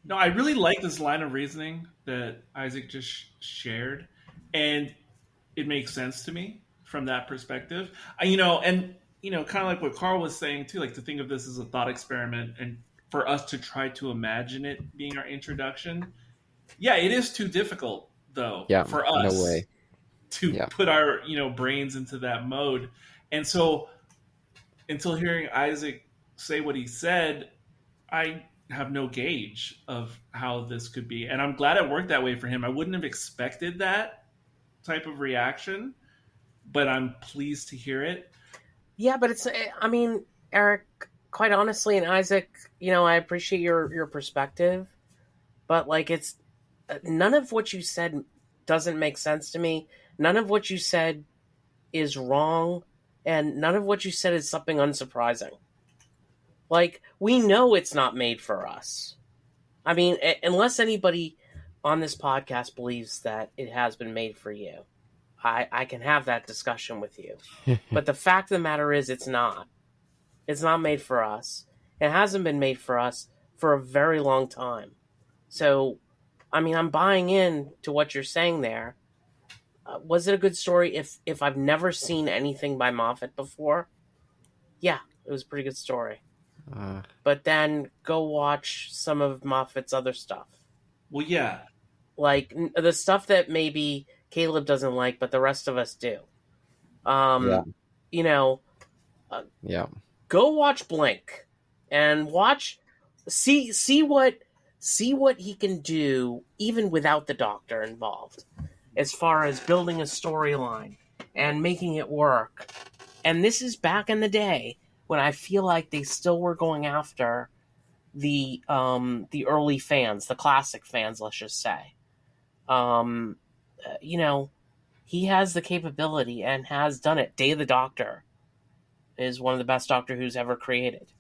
No, I really like this line of reasoning that Isaac just shared, and it makes sense to me from that perspective. Kind of like what Carl was saying too, like to think of this as a thought experiment and for us to try to imagine it being our introduction. Yeah, it is too difficult though for us no way. to put our brains into that mode. And so until hearing Isaac say what he said, I have no gauge of how this could be. And I'm glad it worked that way for him. I wouldn't have expected that type of reaction, but I'm pleased to hear it. Yeah, but Eric, quite honestly, and Isaac, I appreciate your perspective, but it's none of what you said doesn't make sense to me. None of what you said is wrong, and none of what you said is something unsurprising. We know it's not made for us. I mean, unless anybody on this podcast believes that it has been made for you. I can have that discussion with you. But the fact of the matter is, it's not. It's not made for us. It hasn't been made for us for a very long time. So, I mean, I'm buying in to what you're saying there. Was it a good story? If I've never seen anything by Moffat before, yeah, it was a pretty good story. But then go watch some of Moffat's other stuff. Well, yeah. Like the stuff that maybe Caleb doesn't like, but the rest of us do. You know, Yeah. go watch Blink and see what he can do even without the Doctor involved, as far as building a storyline and making it work. And this is back in the day when I feel like they still were going after the early fans, the classic fans, let's just say. You know, he has the capability and has done it. Day of the Doctor is one of the best Doctor Who's ever created.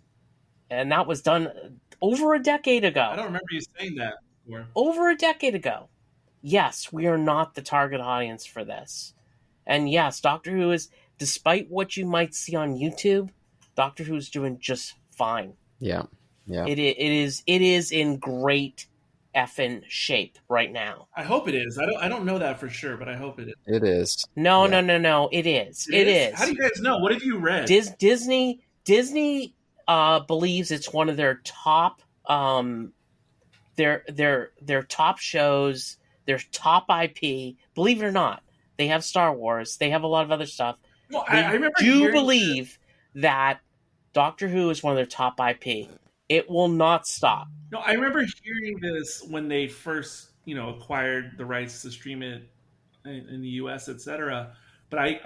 And that was done over a decade ago. I don't remember you saying that before. Over a decade ago. Yes, we are not the target audience for this. And yes, Doctor Who is, despite what you might see on YouTube, Doctor Who is doing just fine. Yeah. Yeah. It is in great effing shape right now. I hope it is. I don't know that for sure, but I hope it is. It is. No. It is. It is. How do you guys know? What have you read? Disney believes it's one of their top their top shows, their top IP. Believe it or not, they have Star Wars. They have a lot of other stuff. Well, I remember believe that Doctor Who is one of their top IP. It will not stop. No, I remember hearing this when they first, acquired the rights to stream it in the U.S., etc. But I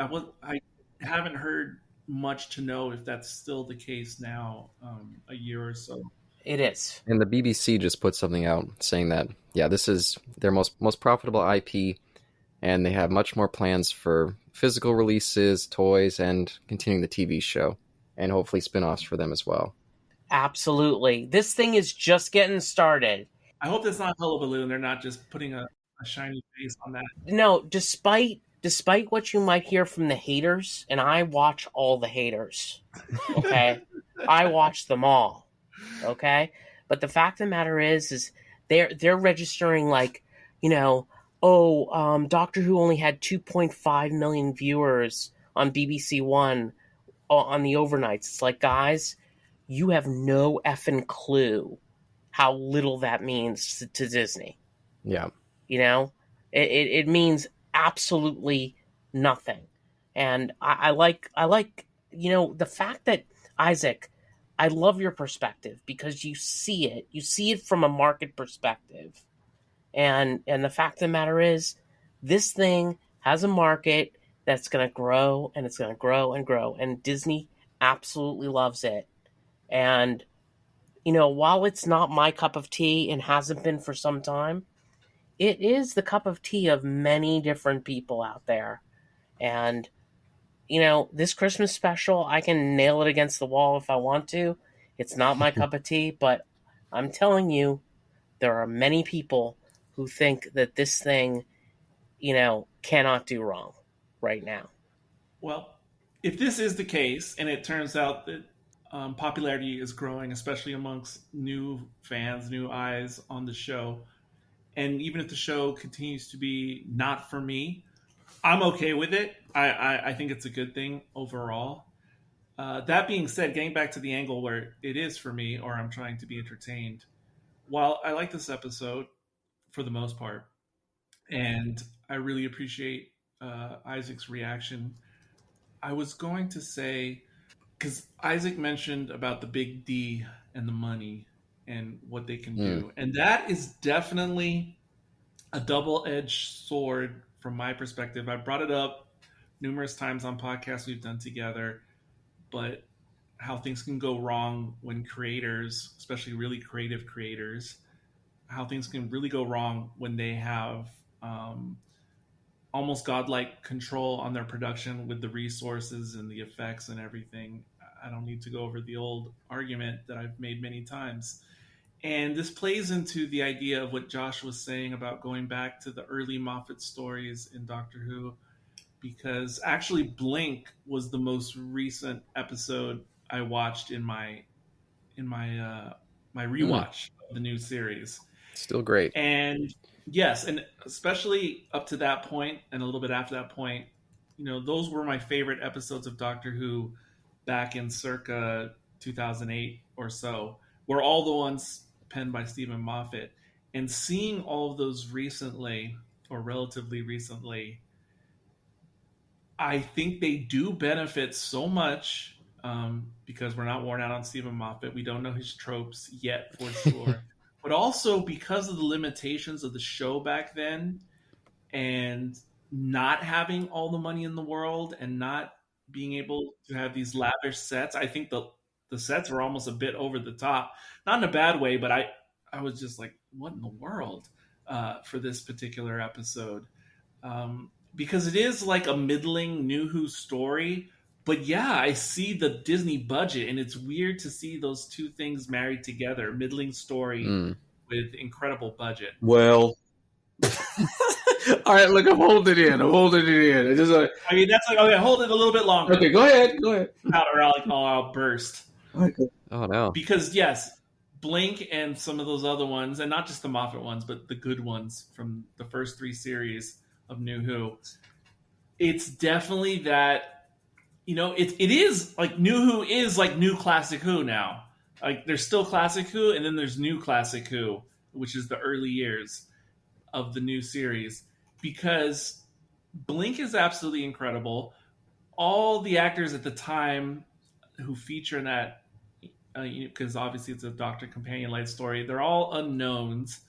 haven't heard much to know if that's still the case now, a year or so. It is. And the BBC just put something out saying that, yeah, this is their most profitable IP, and they have much more plans for physical releases, toys, and continuing the TV show, and hopefully spin-offs for them as well. Absolutely. This thing is just getting started. I hope that's not hullabaloo and they're not just putting a shiny face on that. No, despite what you might hear from the haters, and I watch all the haters, okay? I watch them all, okay? But the fact of the matter is they're registering like, Doctor Who only had 2.5 million viewers on BBC One on the overnights. It's like, guys, you have no effing clue how little that means to Disney. Yeah. It means absolutely nothing. And I like, the fact that, Isaac, I love your perspective because you see it from a market perspective. And the fact of the matter is, this thing has a market that's going to grow, and it's going to grow and grow. And Disney absolutely loves it. And, while it's not my cup of tea and hasn't been for some time, it is the cup of tea of many different people out there. And, this Christmas special, I can nail it against the wall if I want to. It's not my cup of tea, but I'm telling you, there are many people who think that this thing, cannot do wrong right now. Well, if this is the case, and it turns out that popularity is growing, especially amongst new fans, new eyes on the show, and even if the show continues to be not for me, I'm okay with it. I think it's a good thing overall. That being said, getting back to the angle where it is for me, or I'm trying to be entertained, while I like this episode for the most part, and I really appreciate Isaac's reaction, I was going to say, because Isaac mentioned about the big D and the money and what they can do. And that is definitely a double-edged sword from my perspective. I brought it up numerous times on podcasts we've done together, but how things can go wrong when creators, especially really creative creators, how things can really go wrong when they have almost godlike control on their production with the resources and the effects and everything. I don't need to go over the old argument that I've made many times. And this plays into the idea of what Josh was saying about going back to the early Moffat stories in Doctor Who. because actually Blink was the most recent episode I watched in my my rewatch of the new series. Still great. And yes, and especially up to that point and a little bit after that point, those were my favorite episodes of Doctor Who back in circa 2008 or so, were all the ones penned by Stephen Moffat. And seeing all of those recently, or relatively recently, I think they do benefit so much because we're not worn out on Stephen Moffat. We don't know his tropes yet for sure. But also because of the limitations of the show back then and not having all the money in the world and not being able to have these lavish sets. I think the sets were almost a bit over the top. Not in a bad way, but I was just like, what in the world for this particular episode? Because it is like a middling New Who story. But yeah, I see the Disney budget, and it's weird to see those two things married together. Middling story with incredible budget. Well, all right, look, I'm holding it in. I mean, that's like, okay, hold it a little bit longer. Okay, go ahead. Or I'll burst. Okay. Oh, no. Because, yes, Blink and some of those other ones, and not just the Moffat ones, but the good ones from the first 3 series of New Who, it's definitely that, it is like New Who is like new Classic Who now. Like there's still Classic Who, and then there's new Classic Who, which is the early years of the new series, because Blink is absolutely incredible. All the actors at the time who feature in that, because obviously it's a Doctor Companion light story, they're all unknowns.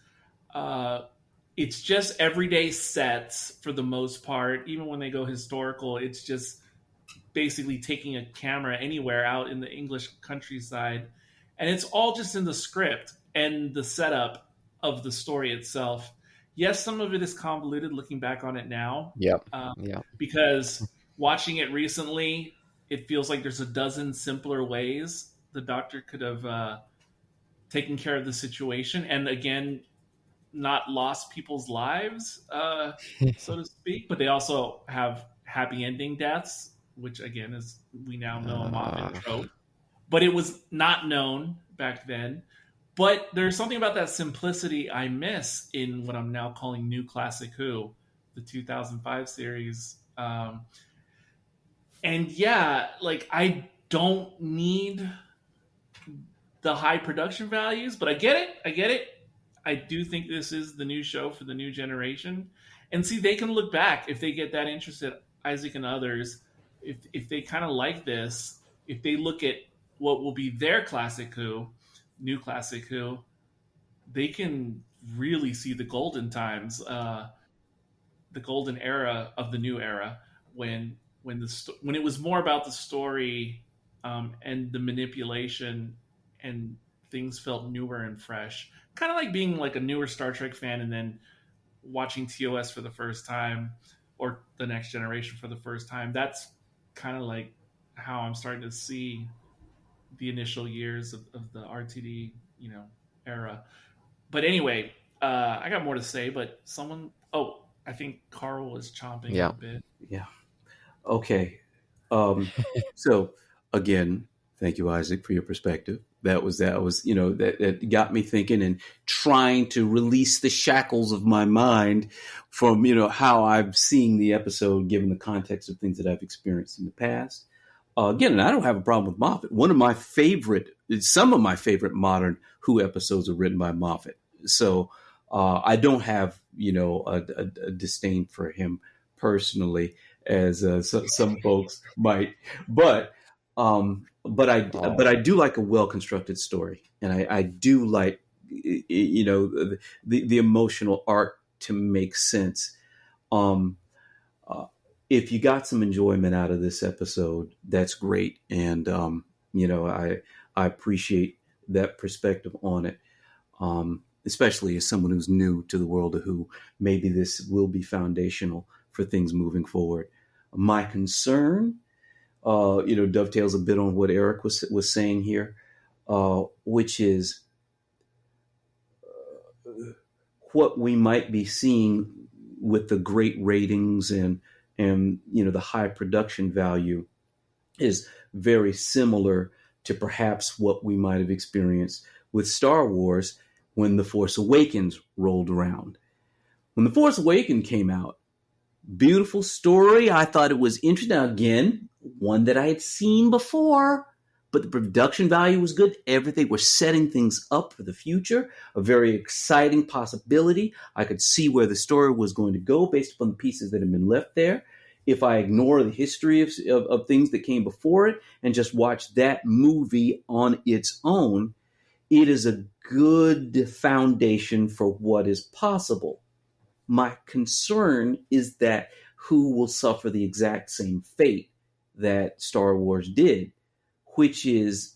It's just everyday sets for the most part. Even when they go historical, it's just basically taking a camera anywhere out in the English countryside. And it's all just in the script and the setup of the story itself. Yes, some of it is convoluted looking back on it now. Yep. Because watching it recently, it feels like there's a dozen simpler ways the Doctor could have taken care of the situation. And again, not lost people's lives, so to speak. But they also have happy ending deaths, which again is, we now know, a Moffat trope. But it was not known back then. But there's something about that simplicity I miss in what I'm now calling New Classic Who, the 2005 series. And yeah, like I don't need the high production values, but I get it. I do think this is the new show for the new generation. And see, they can look back if they get that interested, Isaac and others, if they kind of like this, if they look at what will be their Classic Who, new Classic Who, they can really see the golden times, the golden era of the new era, when it was more about the story and the manipulation, and things felt newer and fresh. Kind of like being like a newer Star Trek fan and then watching TOS for the first time, or the Next Generation for the first time. That's kind of like how I'm starting to see the initial years of the RTD, era. But anyway, I got more to say, but I think Carl was chomping a bit. Yeah. Okay. So again, thank you, Isaac, for your perspective. That was, that got me thinking and trying to release the shackles of my mind from, how I'm seeing the episode, given the context of things that I've experienced in the past. Again, and I don't have a problem with Moffat. Some of my favorite modern Who episodes are written by Moffat. So I don't have, a disdain for him personally, as some folks might. But I do like a well-constructed story, and I do like, the emotional arc to make sense. If you got some enjoyment out of this episode, that's great. And, I appreciate that perspective on it, especially as someone who's new to the world of Who. Maybe this will be foundational for things moving forward. My concern, dovetails a bit on what Eric was saying here, which is what we might be seeing with the great ratings and and the high production value is very similar to perhaps what we might have experienced with Star Wars when The Force Awakens rolled around. When The Force Awakens came out, beautiful story. I thought it was interesting. Now, again, one that I had seen before, but the production value was good. Everything was setting things up for the future, a very exciting possibility. I could see where the story was going to go based upon the pieces that had been left there. If I ignore the history of things that came before it and just watch that movie on its own, it is a good foundation for what is possible. My concern is that who will suffer the exact same fate that Star Wars did, which is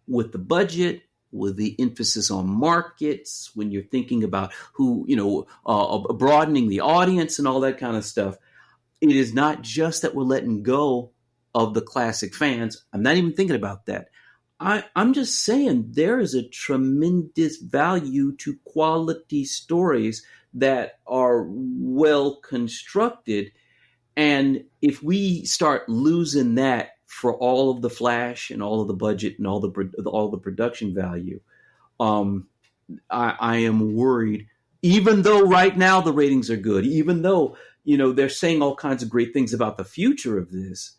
with the budget, with the emphasis on markets, when you're thinking about who, broadening the audience and all that kind of stuff. It is not just that we're letting go of the classic fans. I'm not even thinking about that. I'm just saying there is a tremendous value to quality stories that are well constructed. And if we start losing that for all of the flash and all of the budget and all the production value, I am worried. Even though right now the ratings are good, even though they're saying all kinds of great things about the future of this,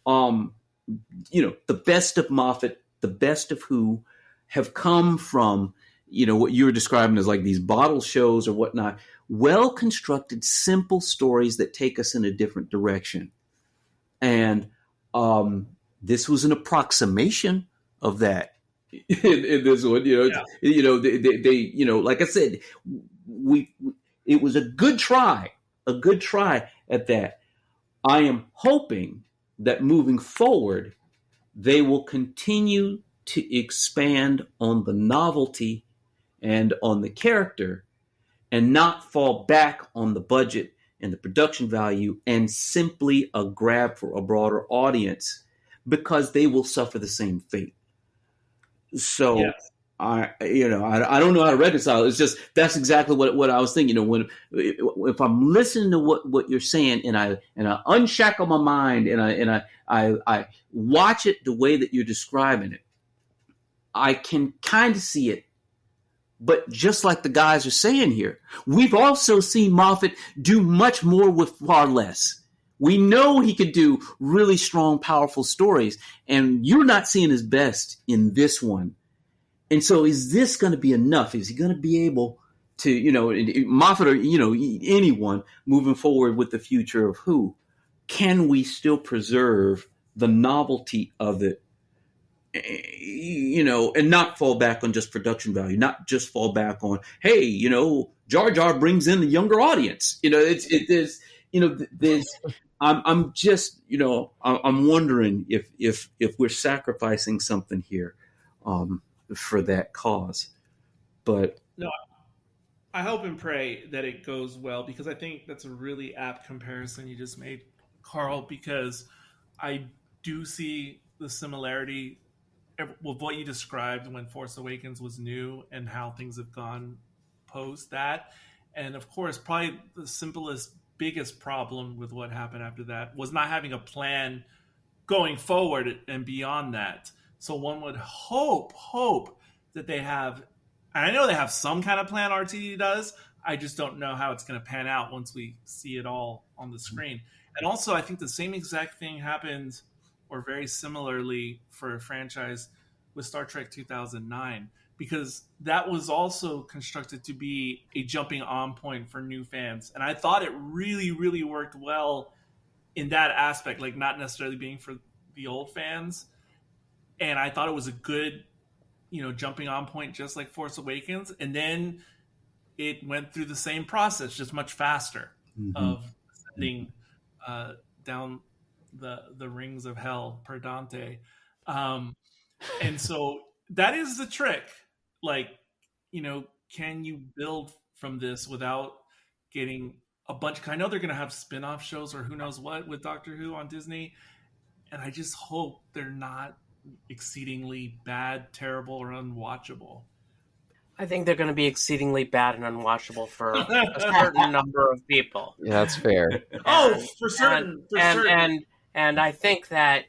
the best of Moffat, the best of Who, have come from what you were describing as like these bottle shows or whatnot, well constructed, simple stories that take us in a different direction. And this was an approximation of that. in this one, they like I said, it was a good try at that. I am hoping that moving forward, they will continue to expand on the novelty and on the character and not fall back on the budget and the production value and simply a grab for a broader audience, because they will suffer the same fate. So yes. I don't know how to reconcile. It's just, that's exactly what I was thinking. If I'm listening to what you're saying and I unshackle my mind and I watch it the way that you're describing it, I can kind of see it. But just like the guys are saying here, we've also seen Moffat do much more with far less. We know he could do really strong, powerful stories, and you're not seeing his best in this one. And so is this going to be enough? Is he going to be able to, Moffat or, anyone moving forward with the future of Who, can we still preserve the novelty of it, and not fall back on just production value, not just fall back on, hey, Jar Jar brings in the younger audience. I'm just, I'm wondering if we're sacrificing something here for that cause. But no, I hope and pray that it goes well, because I think that's a really apt comparison you just made, Carl, because I do see the similarity with what you described when Force Awakens was new and how things have gone post that. And of course, probably the simplest, biggest problem with what happened after that was not having a plan going forward and beyond that. So one would hope that they have, and I know they have some kind of plan, RTD does. I just don't know how it's going to pan out once we see it all on the screen. And also, I think the same exact thing happened, or very similarly, for a franchise with Star Trek 2009, because that was also constructed to be a jumping on point for new fans. And I thought it really, really worked well in that aspect, like not necessarily being for the old fans. And I thought it was a good, jumping on point, just like Force Awakens. And then it went through the same process, just much faster, of ascending down the rings of hell per Dante. And so that is the trick. Like, can you build from this without getting a bunch? I know they're going to have spin-off shows or who knows what with Doctor Who on Disney. And I just hope they're not exceedingly bad, terrible, or unwatchable. I think they're going to be exceedingly bad and unwatchable for a certain number of people. Yeah, that's fair. For certain. And I think that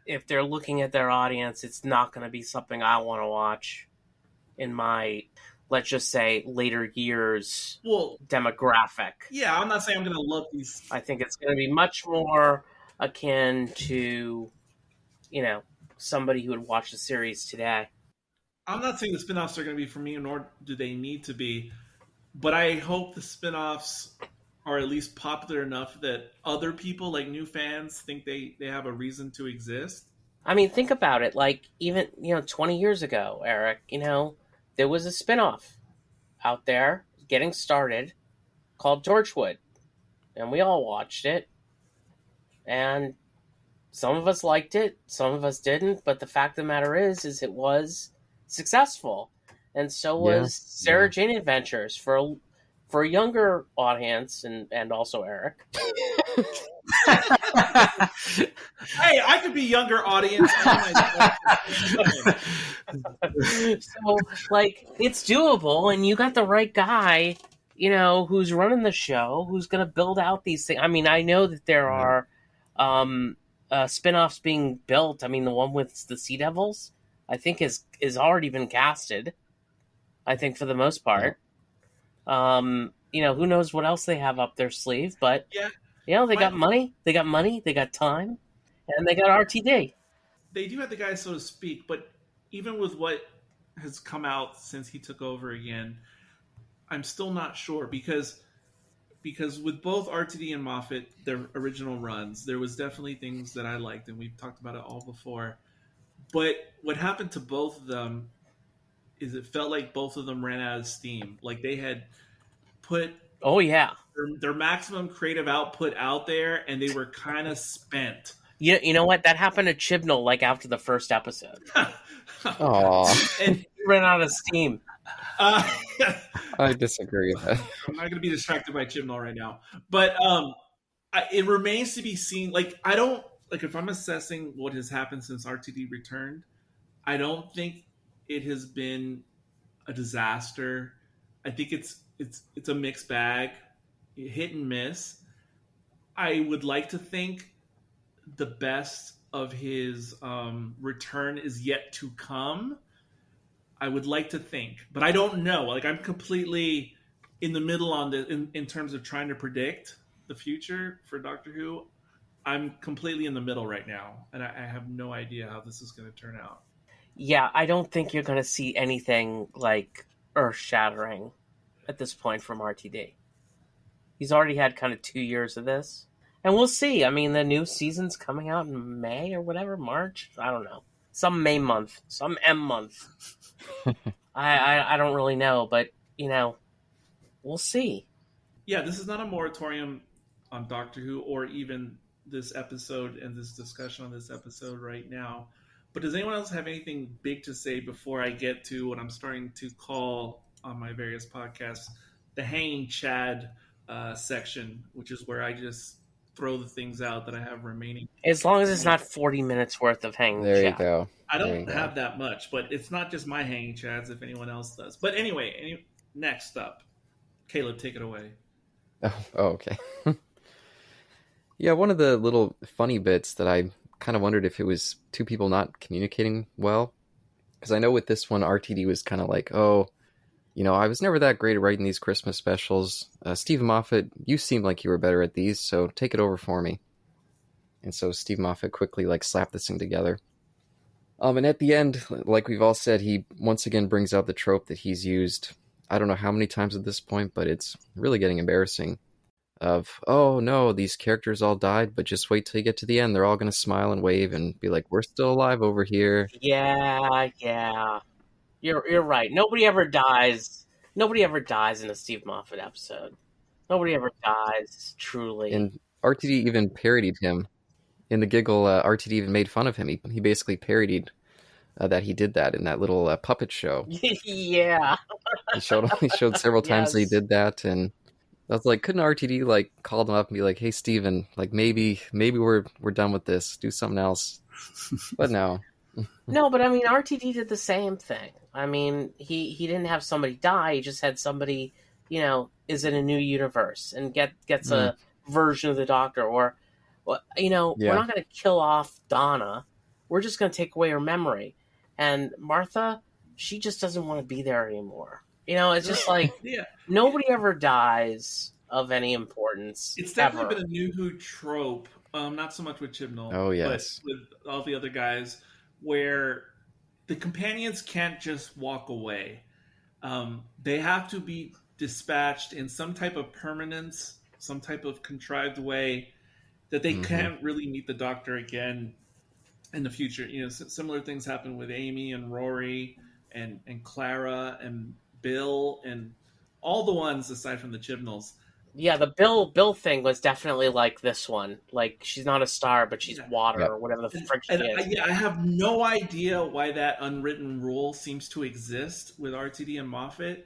if they're looking at their audience, it's not going to be something I want to watch in my, let's just say, later years demographic. Yeah, I'm not saying I'm going to love these. I think it's going to be much more akin to, somebody who would watch the series today. I'm not saying the spinoffs are going to be for me, nor do they need to be. But I hope the spinoffs are at least popular enough that other people, like new fans, think they have a reason to exist. I mean, think about it. Like, even, 20 years ago, Eric, there was a spinoff out there getting started called Torchwood. And we all watched it. And some of us liked it, some of us didn't. But the fact of the matter is it was successful. And so was Sarah Jane Adventures for a younger audience, and also Eric. Hey, I could be younger audience. So, it's doable, and you got the right guy, who's running the show, who's going to build out these things. I mean, I know that there are spin-offs being built. I mean, the one with the Sea Devils, I think is already been casted, I think, for the most part. Who knows what else they have up their sleeve, but they got money, they got time, and they got RTD. They do have the guy, so to speak, but even with what has come out since he took over again, I'm still not sure because with both RTD and Moffat, their original runs, there was definitely things that I liked, and we've talked about it all before. But what happened to both of them is it felt like both of them ran out of steam. Like they had put their maximum creative output out there, and they were kind of spent. You know what? That happened to Chibnall after the first episode. Aww. And he ran out of steam. I disagree with that. I'm not going to be distracted by Chibnall right now. But it remains to be seen. If I'm assessing what has happened since RTD returned, I don't think it has been a disaster. I think it's a mixed bag, hit and miss. I would like to think the best of his return is yet to come. I would like to think, but I don't know. I'm completely in the middle on this in terms of trying to predict the future for Doctor Who. I'm completely in the middle right now, and I have no idea how this is going to turn out. Yeah, I don't think you're going to see anything earth-shattering at this point from RTD. He's already had kind of 2 years of this. And we'll see. I mean, the new season's coming out in May or whatever, March? I don't know. Some May month. Some M month. I don't really know, but, we'll see. Yeah, this is not a moratorium on Doctor Who or even this episode and this discussion on this episode right now. But does anyone else have anything big to say before I get to what I'm starting to call on my various podcasts the Hanging Chad section, which is where I just throw the things out that I have remaining. As long as it's not 40 minutes worth of Hanging Chad. There you go. I don't have that much, but it's not just my Hanging Chads if anyone else does. But anyway, next up, Caleb, take it away. Oh okay. Yeah, one of the little funny bits that I kind of wondered if it was two people not communicating well. Because I know with this one, RTD was kind of like, I was never that great at writing these Christmas specials. Steve Moffat, you seem like you were better at these, so take it over for me. And so Steve Moffat quickly slapped this thing together. And at the end, like we've all said, he once again brings out the trope that he's used, I don't know how many times at this point, but it's really getting embarrassing. Of, oh no, these characters all died, but just wait till you get to the end. They're all going to smile and wave and be like, we're still alive over here. Yeah. You're right. Nobody ever dies in a Steve Moffat episode. Nobody ever dies, truly. And RTD even parodied him. In the giggle, RTD even made fun of him. He basically parodied that he did that in that little puppet show. Yeah. He showed several times that he did that, and I was like, couldn't RTD call them up and be like, hey Steven, maybe we're done with this. Do something else. But no. No, but I mean, RTD did the same thing. I mean, he didn't have somebody die. He just had somebody, is in a new universe and gets a version of the Doctor. Or, we're not going to kill off Donna. We're just going to take away her memory. And Martha, she just doesn't want to be there anymore. It's just like nobody ever dies of any importance. It's definitely been a New Who trope. Not so much with Chibnall, but with all the other guys, where the companions can't just walk away. They have to be dispatched in some type of permanence, some type of contrived way that they can't really meet the Doctor again in the future. Similar things happen with Amy and Rory and Clara and Bill and all the ones aside from the Chibnalls. Yeah, the Bill thing was definitely like this one. Like, she's not a star, but she's water or whatever the frick she is. I have no idea why that unwritten rule seems to exist with RTD and Moffat.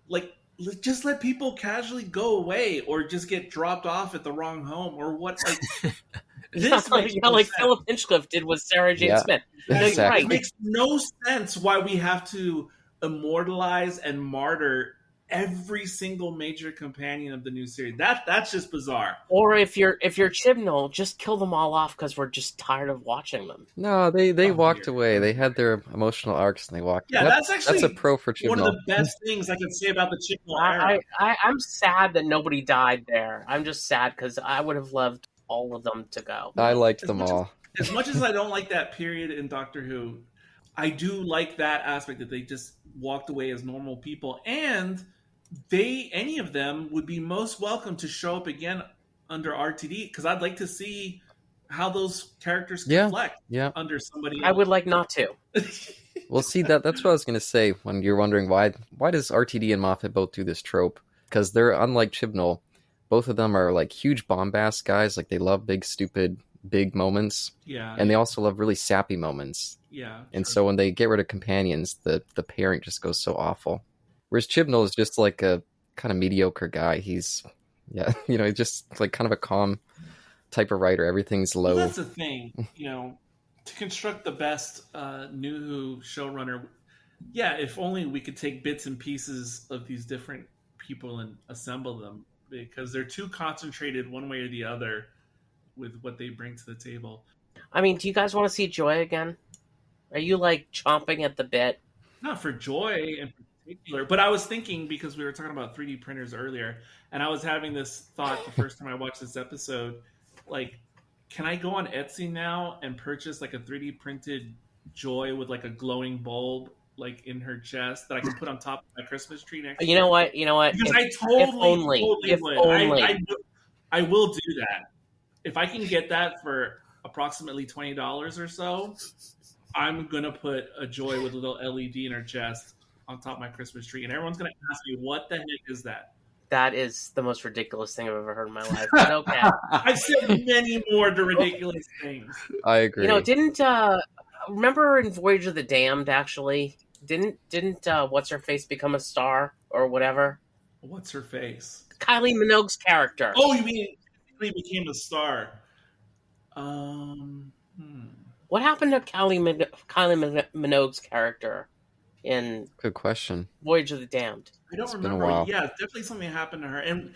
Like, just let people casually go away or just get dropped off at the wrong home or what. Like, this like Philip Hinchcliffe did with Sarah Jane Smith. Exactly. Right. It makes no sense why we have to immortalize and martyr every single major companion of the new series. That's just bizarre. Or if you're Chibnall, just kill them all off because we're just tired of watching them. No, they walked away. They had their emotional arcs and they walked. Yeah, that's a pro for Chibnall. One of the best things I can say about the Chibnall era. I'm sad that nobody died there. I'm just sad because I would have loved all of them to go. I liked them all. As much as I don't like that period in Doctor Who, I do like that aspect that they just walked away as normal people, and any of them would be most welcome to show up again under RTD, because I'd like to see how those characters reflect under somebody else. I would like not to. Well, see, that's what I was going to say when you're wondering why does RTD and Moffat both do this trope? Because they're unlike Chibnall. Both of them are like huge bombast guys. Like, they love big, stupid, big moments. Yeah. And they also love really sappy moments. Yeah. And so when they get rid of companions, the pairing just goes so awful. Whereas Chibnall is just like a kind of mediocre guy. He's, he's just like kind of a calm type of writer. Everything's low. Well, that's the thing, to construct the best New Who showrunner. Yeah, if only we could take bits and pieces of these different people and assemble them, because they're too concentrated one way or the other with what they bring to the table. I mean, do you guys want to see Joy again? Are you like chomping at the bit? Not for Joy in particular, but I was thinking, because we were talking about 3D printers earlier, and I was having this thought the first time I watched this episode, like, can I go on Etsy now and purchase like a 3D printed Joy with like a glowing bulb like in her chest that I can put on top of my Christmas tree next year? You know what? Because I totally would. I will do that. If I can get that for approximately $20 or so, I'm going to put a Joy with a little LED in her chest on top of my Christmas tree. And everyone's going to ask me, what the heck is that? That is the most ridiculous thing I've ever heard in my life. But okay. I've said many more ridiculous things. I agree. Didn't remember in Voyage of the Damned, actually, didn't what's her face become a star or whatever? What's her face? Kylie Minogue's character. Oh, you mean she became a star? What happened to Kylie Minogue's character in Good question. Voyage of the Damned? I don't It's remember. been a while. Yeah, definitely something happened to her. And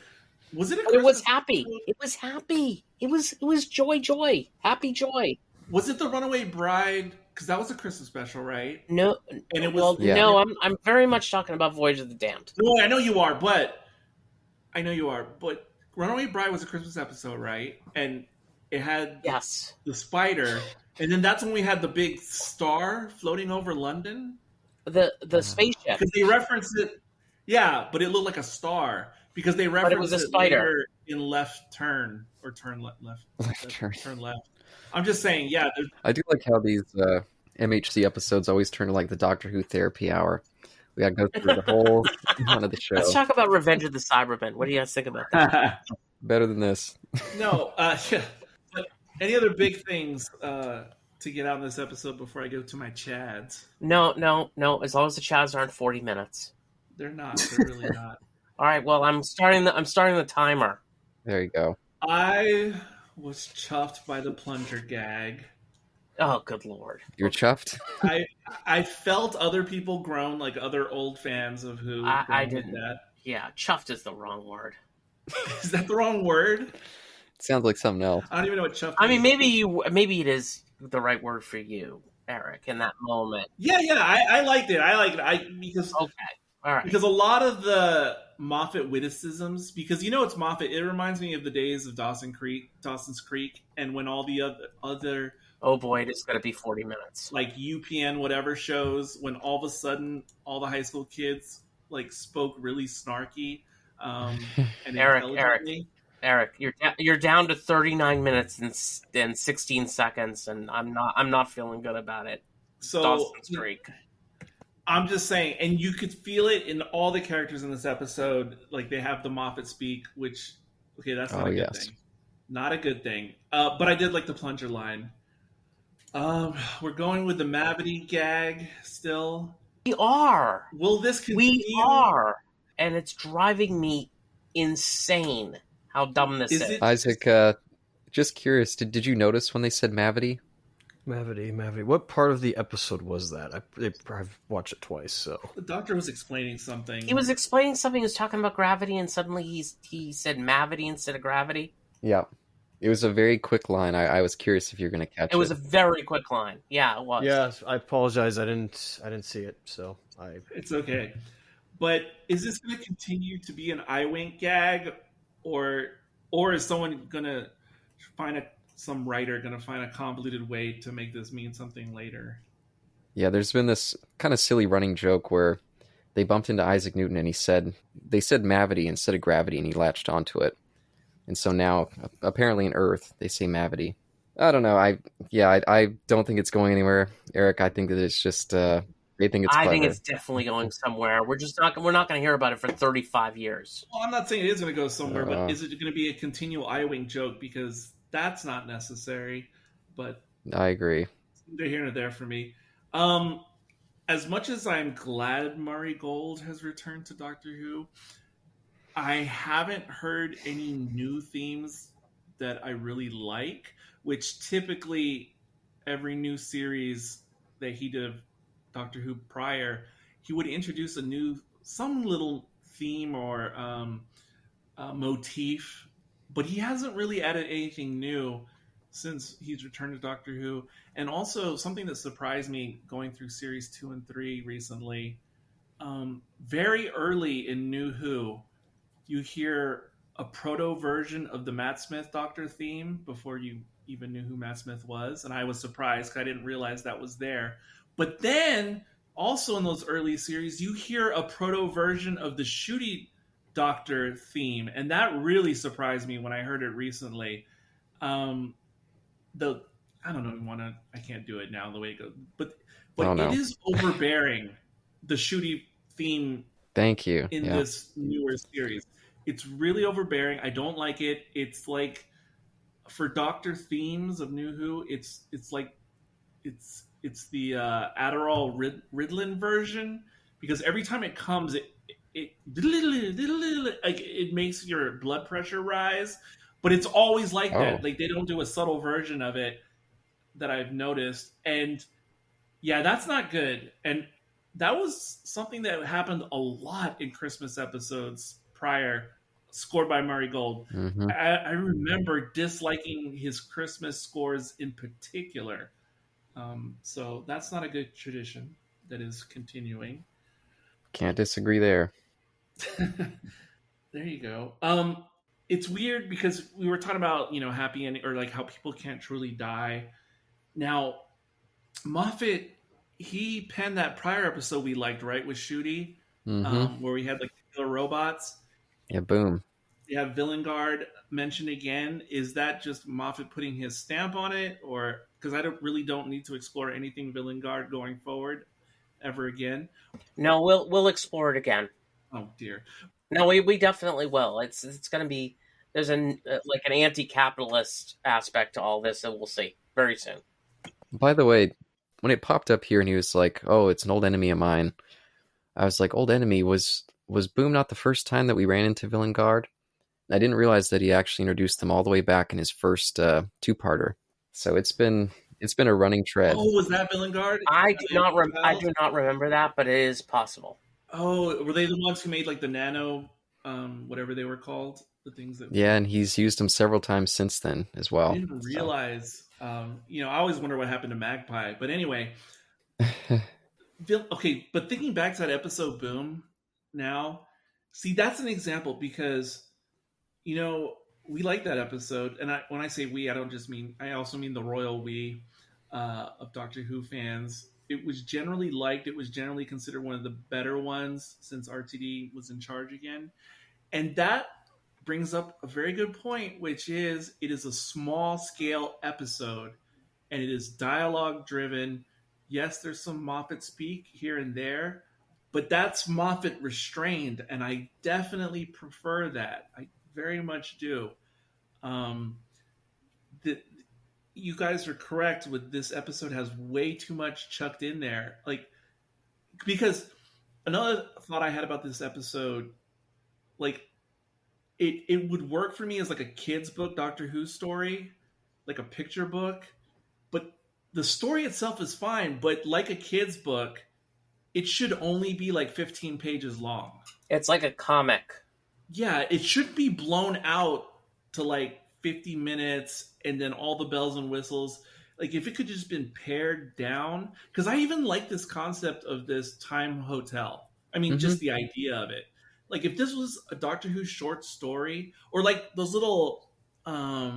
was it? It was happy. It was happy. It was joy, happy joy. Was it the Runaway Bride? Because that was a Christmas special, right? No, and it was. No, I'm very much talking about Voyage of the Damned. No, I know you are, but Runaway Bride was a Christmas episode, right? And it had the spider, and then that's when we had the big star floating over London. The spaceship, because they referenced it. Yeah, but it looked like a star because they referenced it was a spider in Left Turn or Turn Left. Turn Left. I'm just saying, yeah. I do like how these MHC episodes always turn to like the Doctor Who therapy hour. We got to go through the whole one of the show. Let's talk about Revenge of the Cybermen. What do you guys think about that? Better than this. No, yeah. But any other big things to get out in this episode before I go to my Chads? No. As long as the Chads aren't 40 minutes. They're not. They're really not. All right. Well, I'm starting the timer. There you go. I was chuffed by the plunger gag. Oh, good lord! You're chuffed. I felt other people groan, like other old fans of Who. I groaned at didn't. that. Yeah, chuffed is the wrong word. Is that the wrong word? Sounds like something else. I don't even know what chuffed. I mean, is. maybe it is the right word for you, Eric, in that moment. Yeah, I liked it. Because Okay, all right. because a lot of the Moffat witticisms, because it's Moffat. It reminds me of the days of Dawson's Creek, and when all the other Oh boy, it's going to be 40 minutes. like UPN whatever shows, when all of a sudden all the high school kids like spoke really snarky and intelligently. Eric, you're down to 39 minutes and 16 seconds, and I'm not feeling good about it. So Dawson's Creek. I'm just saying, and you could feel it in all the characters in this episode. Like they have the Moffat speak, which that's not a good thing. Not a good thing. But I did like the plunger line. We're going with the Mavity gag still. We are. Will this continue? We are, and it's driving me insane how dumb this is. Isaac, just curious, did you notice when they said Mavity? Mavity. What part of the episode was that? I've watched it twice, so. The doctor was explaining something. He was explaining something. He was talking about gravity, and suddenly he said Mavity instead of gravity. Yeah. It was a very quick line. I was curious if you're going to catch it. It was a very quick line. Yeah, it was. Yeah, I apologize. I didn't see it, so It's okay. But is this going to continue to be an eye wink gag, or is someone going to some writer going to find a convoluted way to make this mean something later? Yeah, there's been this kind of silly running joke where they bumped into Isaac Newton and they said Mavity instead of gravity, and he latched onto it. And so now, apparently in Earth, they say Mavity. I don't know. I don't think it's going anywhere, Eric. I think that it's just they think it's clever. I think it's definitely going somewhere. We're not going to hear about it for 35 years. Well, I'm not saying it is going to go somewhere, but is it going to be a continual eye wink joke? Because that's not necessary. But I agree. They're here and there for me. As much as I'm glad Murray Gold has returned to Doctor Who, I haven't heard any new themes that I really like, which typically every new series that he did of Doctor Who prior, he would introduce some little theme or motif, but he hasn't really added anything new since he's returned to Doctor Who. And also something that surprised me going through series 2 and 3 recently, very early in New Who, you hear a proto version of the Matt Smith Doctor theme before you even knew who Matt Smith was. And I was surprised because I didn't realize that was there. But then also in those early series, you hear a proto version of the Ncuti Doctor theme. And that really surprised me when I heard it recently. I don't know, I can't do it now the way it goes. But it is overbearing, the Ncuti theme. Thank you. In this newer series. It's really overbearing. I don't like it. It's like for Doctor themes of New Who, it's like it's the Adderall Ritalin version, because every time it comes, it makes your blood pressure rise, but it's always like that. Like they don't do a subtle version of it that I've noticed, and yeah, that's not good. And that was something that happened a lot in Christmas episodes prior, scored by Murray Gold. Mm-hmm. I remember disliking his Christmas scores in particular. So that's not a good tradition that is continuing. Can't disagree there. There you go. It's weird because we were talking about, happy ending, or like how people can't truly die. Now, Moffat, he penned that prior episode we liked, right, with Ncuti, where we had like killer robots. Yeah, boom. You have Villain Guard mentioned again. Is that just Moffat putting his stamp on it, or because I don't need to explore anything Villain Guard going forward ever again? No, we'll explore it again. Oh dear. No, we definitely will. It's going to be, there's an anti-capitalist aspect to all this that we'll see very soon. By the way, when it popped up here and he was like, "Oh, it's an old enemy of mine," I was like, "Old enemy, was Boom not the first time that we ran into Villain Guard?" And I didn't realize that he actually introduced them all the way back in his first two-parter. So it's been It's been a running thread. Oh, was that Villengard? I do not remember that, but it is possible. Oh, were they the ones who made like the nano, whatever they were called, the things that? Yeah, and he's used them several times since then as I well. didn't realize. I always wonder what happened to Magpie. But anyway, okay. But thinking back to that episode, Boom. Now, see, that's an example because, we like that episode, and when I say we, I also mean the royal we of Doctor Who fans. It was generally liked. It was generally considered one of the better ones since RTD was in charge again. And that brings up a very good point, which is it is a small scale episode and it is dialogue driven. Yes, there's some Moffat speak here and there, but that's Moffat restrained, and I definitely prefer that. I very much do. You guys are correct with this episode has way too much chucked in there. Because another thought I had about this episode, it would work for me as like a kid's book, Doctor Who story, like a picture book. But the story itself is fine, but like a kid's book, it should only be like 15 pages long. It's like a comic. Yeah, it should be blown out to like 50 minutes and then all the bells and whistles. Like if it could just been pared down, because I even like this concept of this time hotel. I mean, just the idea of it. Like if this was a Doctor Who short story, or like those little, I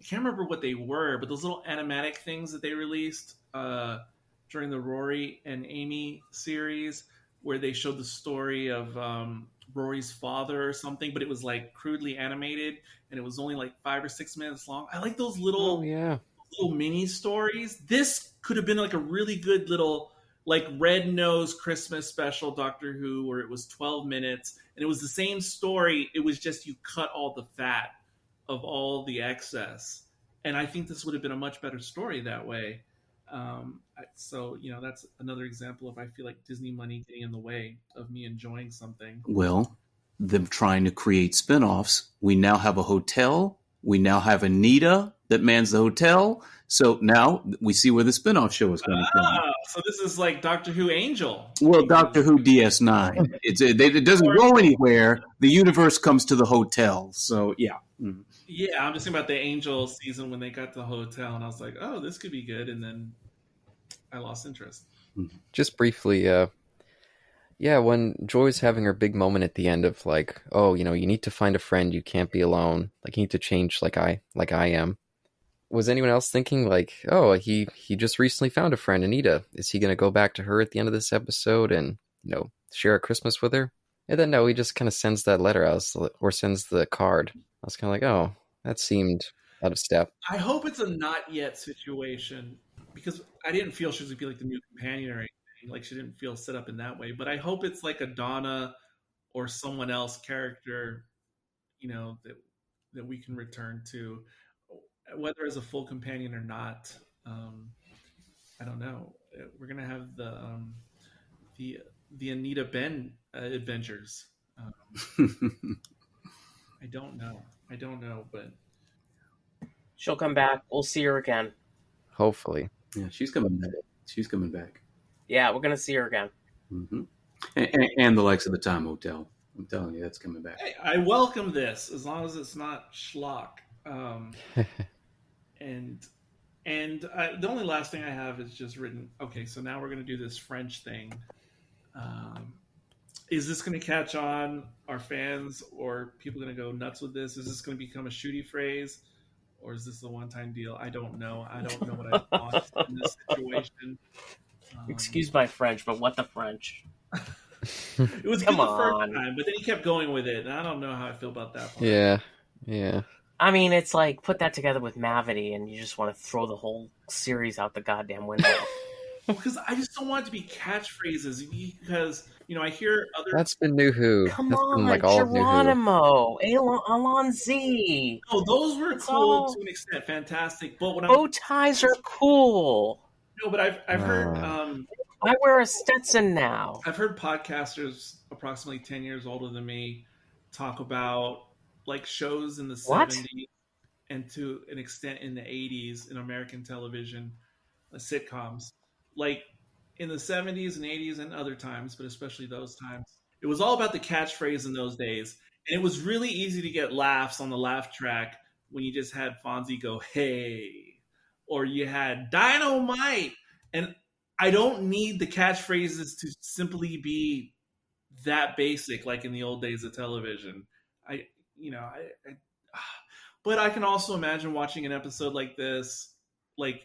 can't remember what they were, but those little animatic things that they released during the Rory and Amy series, where they showed the story of Rory's father or something, but it was like crudely animated and it was only like 5 or 6 minutes long. I like those little mini stories. This could have been like a really good little like red-nosed Christmas special Doctor Who where it was 12 minutes and it was the same story. It was just you cut all the fat of all the excess. And I think this would have been a much better story that way. So, that's another example of I feel like Disney money getting in the way of me enjoying something. Well, them trying to create spinoffs. We now have a hotel. We now have Anita that mans the hotel. So now we see where the spinoff show is coming from. So this is like Doctor Who Angel. Well, Doctor Who DS9. It doesn't go anywhere. The universe comes to the hotel. So, yeah. Mm. Yeah, I'm just thinking about the Angel season when they got to the hotel, and I was like, oh, this could be good. And then I lost interest. Just briefly, when Joy's having her big moment at the end of like, oh, you need to find a friend. You can't be alone. Like, you need to change like I am. Was anyone else thinking like, oh, he just recently found a friend, Anita. Is he going to go back to her at the end of this episode and, share a Christmas with her? And then, no, he just kind of sends that letter out or sends the card. I was kind of like, oh, that seemed out of step. I hope it's a not yet situation because I didn't feel she was going to be like the new companion or anything. Like she didn't feel set up in that way. But I hope it's like a Donna or someone else character, that we can return to. Whether as a full companion or not, I don't know. We're gonna have the Anita Ben adventures. I don't know, but She'll come back. We'll see her again. Hopefully, yeah, she's coming back. Yeah, we're gonna see her again. Mm-hmm. And the likes of the Time Hotel. I'm telling you, that's coming back. Hey, I welcome this as long as it's not schlock. And the only last thing I have is just written. Okay, so now we're going to do this French thing. Is this going to catch on? Our fans or people going to go nuts with this? Is this going to become a shooty phrase, or is this a one-time deal? I don't know. I don't know what I want in this situation. Excuse my French, but what the French? It was good the first time, but then he kept going with it, and I don't know how I feel about that part. Yeah. I mean, it's like, put that together with Mavity, and you just want to throw the whole series out the goddamn window. Because I just don't want it to be catchphrases, because, I hear other... That's been New Who. Come That's on, been, like, all Geronimo, Alonzi. No, those were cool to an extent, fantastic. But bow ties are cool. No, but I've heard... I wear a Stetson now. I've heard podcasters approximately 10 years older than me talk about like shows in the 70s and to an extent in the 80s in American television sitcoms. Like in the 70s and 80s and other times, but especially those times, it was all about the catchphrase in those days. And it was really easy to get laughs on the laugh track when you just had Fonzie go, hey, or you had dynamite. And I don't need the catchphrases to simply be that basic, like in the old days of television. But I can also imagine watching an episode like this, like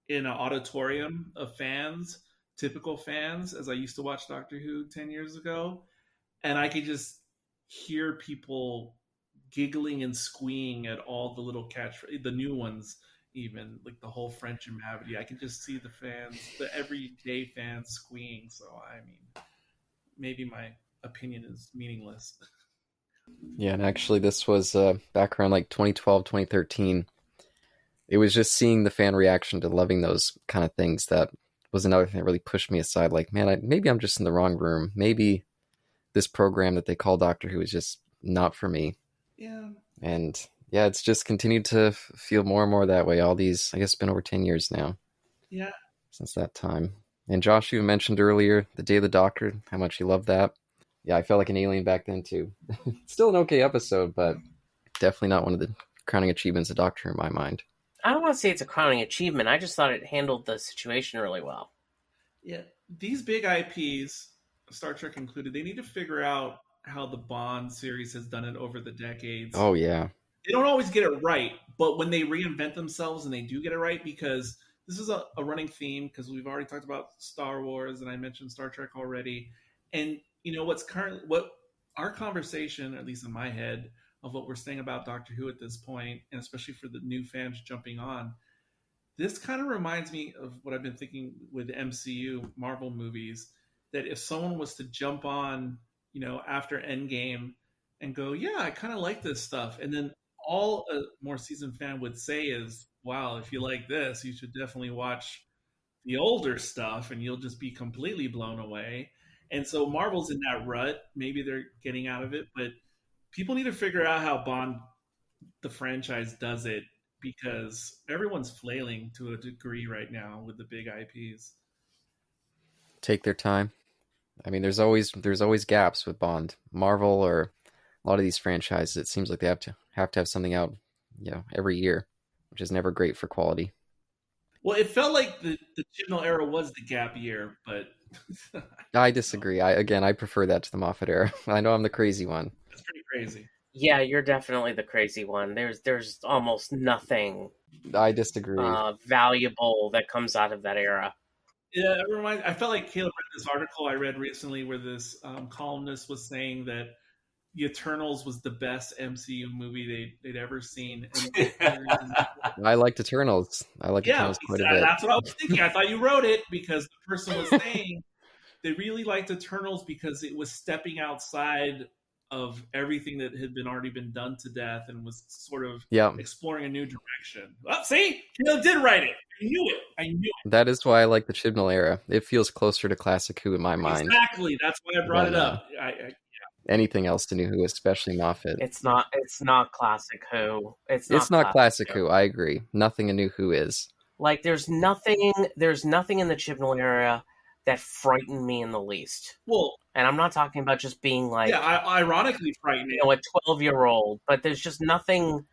in an auditorium of fans, typical fans, as I used to watch Doctor Who 10 years ago. And I could just hear people giggling and squeeing at all the little catchphrases, the new ones, even like the whole French and Mavity. I can just see the fans, the everyday fans squeeing. So, I mean, maybe my opinion is meaningless. Yeah, and actually this was back around like 2012, 2013. It was just seeing the fan reaction to loving those kind of things that was another thing that really pushed me aside. Like, man, maybe I'm just in the wrong room. Maybe this program that they call Doctor Who is just not for me. Yeah. And yeah, it's just continued to feel more and more that way. All these, I guess it's been over 10 years now. Yeah. Since that time. And Josh, you mentioned earlier, The Day of the Doctor, how much you love that. Yeah, I felt like an alien back then too. Still an okay episode, but definitely not one of the crowning achievements of Doctor Who in my mind. I don't want to say it's a crowning achievement. I just thought it handled the situation really well. Yeah. These big IPs, Star Trek included, they need to figure out how the Bond series has done it over the decades. Oh, yeah. They don't always get it right, but when they reinvent themselves and they do get it right, because this is a running theme, because we've already talked about Star Wars and I mentioned Star Trek already. And you know what our conversation, at least in my head, of what we're saying about Doctor Who at this point, and especially for the new fans jumping on, this kind of reminds me of what I've been thinking with MCU Marvel movies, that if someone was to jump on, after Endgame and go, yeah, I kind of like this stuff, and then all a more seasoned fan would say is, wow, if you like this, you should definitely watch the older stuff and you'll just be completely blown away. And so Marvel's in that rut. Maybe they're getting out of it, but people need to figure out how Bond, the franchise, does it, because everyone's flailing to a degree right now with the big IPs. Take their time. I mean, there's always gaps with Bond. Marvel or a lot of these franchises, it seems like they have to have something out, every year, which is never great for quality. Well, it felt like the Chibnall era was the gap year, but I disagree. I prefer that to the Moffat era. I know I'm the crazy one. That's pretty crazy. Yeah, you're definitely the crazy one. There's almost nothing I disagree. Valuable that comes out of that era. Yeah, I felt like Caleb read this article I read recently where this columnist was saying that The Eternals was the best MCU movie they'd ever seen. I liked Eternals. Eternals quite a bit. That's what I was thinking. I thought you wrote it because the person was saying they really liked Eternals because it was stepping outside of everything that had already been done to death and was sort of exploring a new direction. Well, see? Caleb did write it. I knew it. That is why I like the Chibnall era. It feels closer to classic Who in my mind. Exactly. That's why I brought it up. Anything else to New Who, especially Moffat. It's not classic Who. It's not classic Who. I agree. Nothing a New Who is. Like there's nothing in the Chibnall era that frightened me in the least. Well, and I'm not talking about just being like ironically frightening. A 12-year-old, but there's just nothing.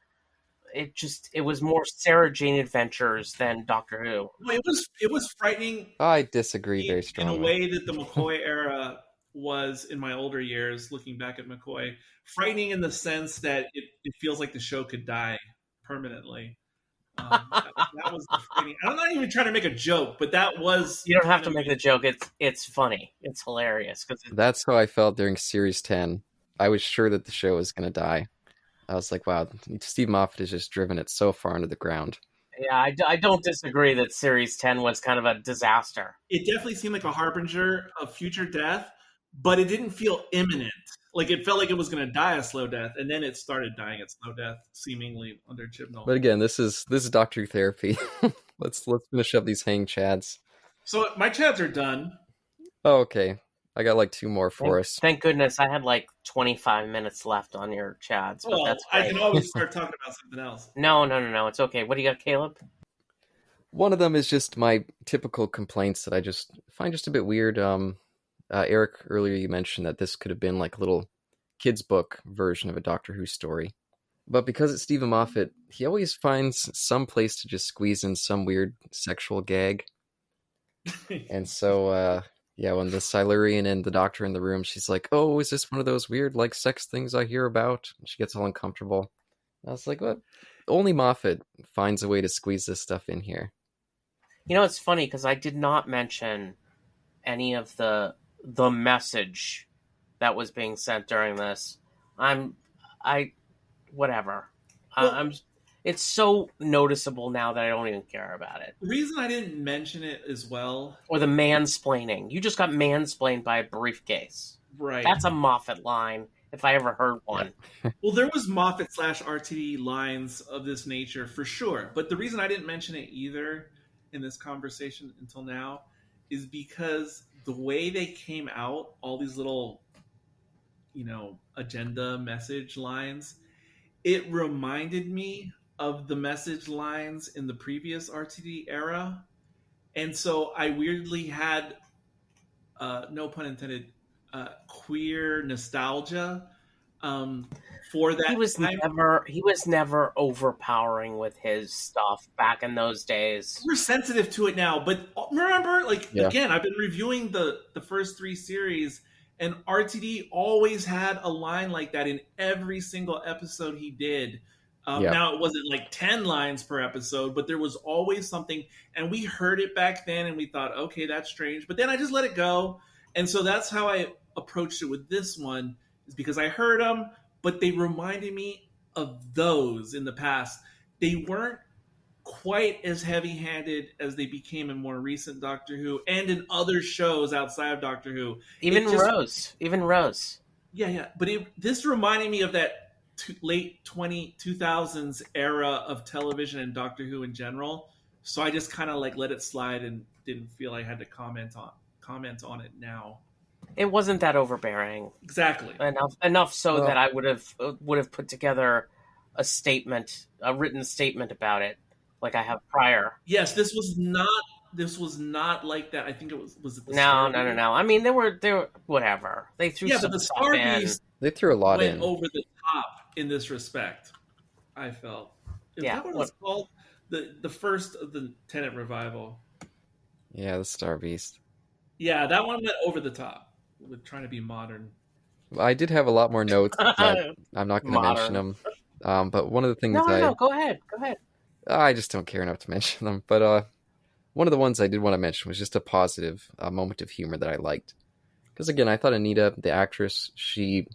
It was more Sarah Jane Adventures than Doctor Who. Well, it was frightening. I disagree very strongly. In a way that the McCoy era was in my older years, looking back at McCoy, frightening in the sense that it feels like the show could die permanently. That was the frightening. I'm not even trying to make a joke, but that was. You don't have to make the joke. It's funny. It's hilarious that's how I felt during Series 10. I was sure that the show was going to die. I was like, wow, Steve Moffat has just driven it so far into the ground. Yeah, I don't disagree that Series 10 was kind of a disaster. It definitely seemed like a harbinger of future death, but it didn't feel imminent. Like it felt like it was going to die a slow death, and then it started dying a slow death, seemingly under Chibnall. But again, this is Doctor Who therapy. let's finish up these hang chads. So my chads are done. Oh, okay. I got like 2 more for us. Thank goodness I had like 25 minutes left on your chads. But well, that's great. I can always start talking about something else. No. It's okay. What do you got, Caleb? One of them is just my typical complaints that I just find just a bit weird. Eric, earlier you mentioned that this could have been like a little kid's book version of a Doctor Who story. But because it's Stephen Moffat, he always finds some place to just squeeze in some weird sexual gag. And so, when the Silurian and the Doctor in the room, she's like, "Oh, is this one of those weird, like, sex things I hear about?" And she gets all uncomfortable. I was like, what? Only Moffat finds a way to squeeze this stuff in here. You know, it's funny because I did not mention any of the message that was being sent during this. Whatever. Well, it's so noticeable now that I don't even care about it. The reason I didn't mention it as well, or the mansplaining. You just got mansplained by a briefcase. right? That's a Moffat line, if I ever heard one. Well, there was Moffat / RTD lines of this nature for sure. But the reason I didn't mention it either in this conversation until now is because the way they came out, all these little, agenda message lines, it reminded me of the message lines in the previous RTD era. And so I weirdly had, no pun intended, queer nostalgia for that. He was never overpowering with his stuff back in those days. We're sensitive to it now, but remember, again, I've been reviewing the first 3 series, and RTD always had a line like that in every single episode he did. Now, it wasn't like 10 lines per episode, but there was always something, and we heard it back then, and we thought, okay, that's strange. But then I just let it go, and so that's how I approached it with this one, is because I heard them, but they reminded me of those in the past. They weren't quite as heavy-handed as they became in more recent Doctor Who and in other shows outside of Doctor Who. Even Rose. Yeah. But this reminded me of that late 2000s era of television and Doctor Who in general. So I just kind of let it slide and didn't feel I had to comment on it now. It wasn't that overbearing. Exactly. Enough so that I would have put together a written statement about it, like I have prior. Yes, this was not like that. I think it was it the No. I mean, they were whatever. They threw some the stuff Star in. Beast They threw a lot went in. over the top in this respect. I felt. Is that what it's called? The first of the Tennant revival. Yeah, the Star Beast. Yeah, that one went over the top with trying to be modern. I did have a lot more notes, but I'm not going to mention them. But one of the things No, go ahead. I just don't care enough to mention them. But one of the ones I did want to mention was just a positive moment of humor that I liked. Because again, I thought Anita, the actress, she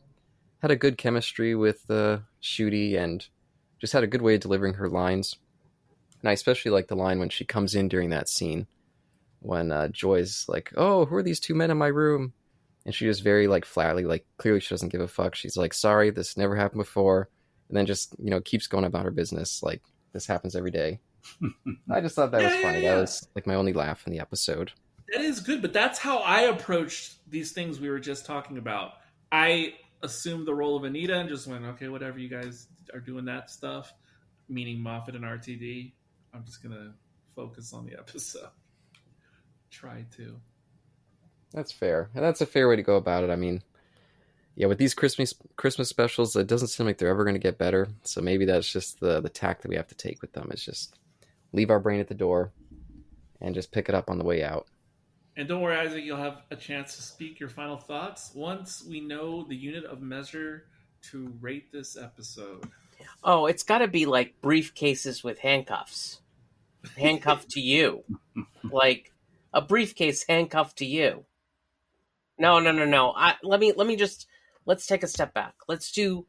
had a good chemistry with Ncuti and just had a good way of delivering her lines. And I especially like the line when she comes in during that scene when Joy's like, "Oh, who are these 2 men in my room?" And she just very flatly, clearly she doesn't give a fuck. She's like, "Sorry, this never happened before." And then just, keeps going about her business. Like, this happens every day. I just thought that was funny. Yeah. That was my only laugh in the episode. That is good, but that's how I approached these things we were just talking about. I assumed the role of Anita and just went, okay, whatever, you guys are doing that stuff, meaning Moffat and RTD. I'm just going to focus on the episode. Try to. That's fair. And that's a fair way to go about it. I mean, yeah, with these Christmas specials, it doesn't seem like they're ever going to get better. So maybe that's just the tack that we have to take with them, is just leave our brain at the door and just pick it up on the way out. And don't worry, Isaac, you'll have a chance to speak your final thoughts once we know the unit of measure to rate this episode. Oh, it's got to be like briefcases with handcuffs. Handcuffed to you. Like a briefcase handcuffed to you. No. Let's take a step back. Let's do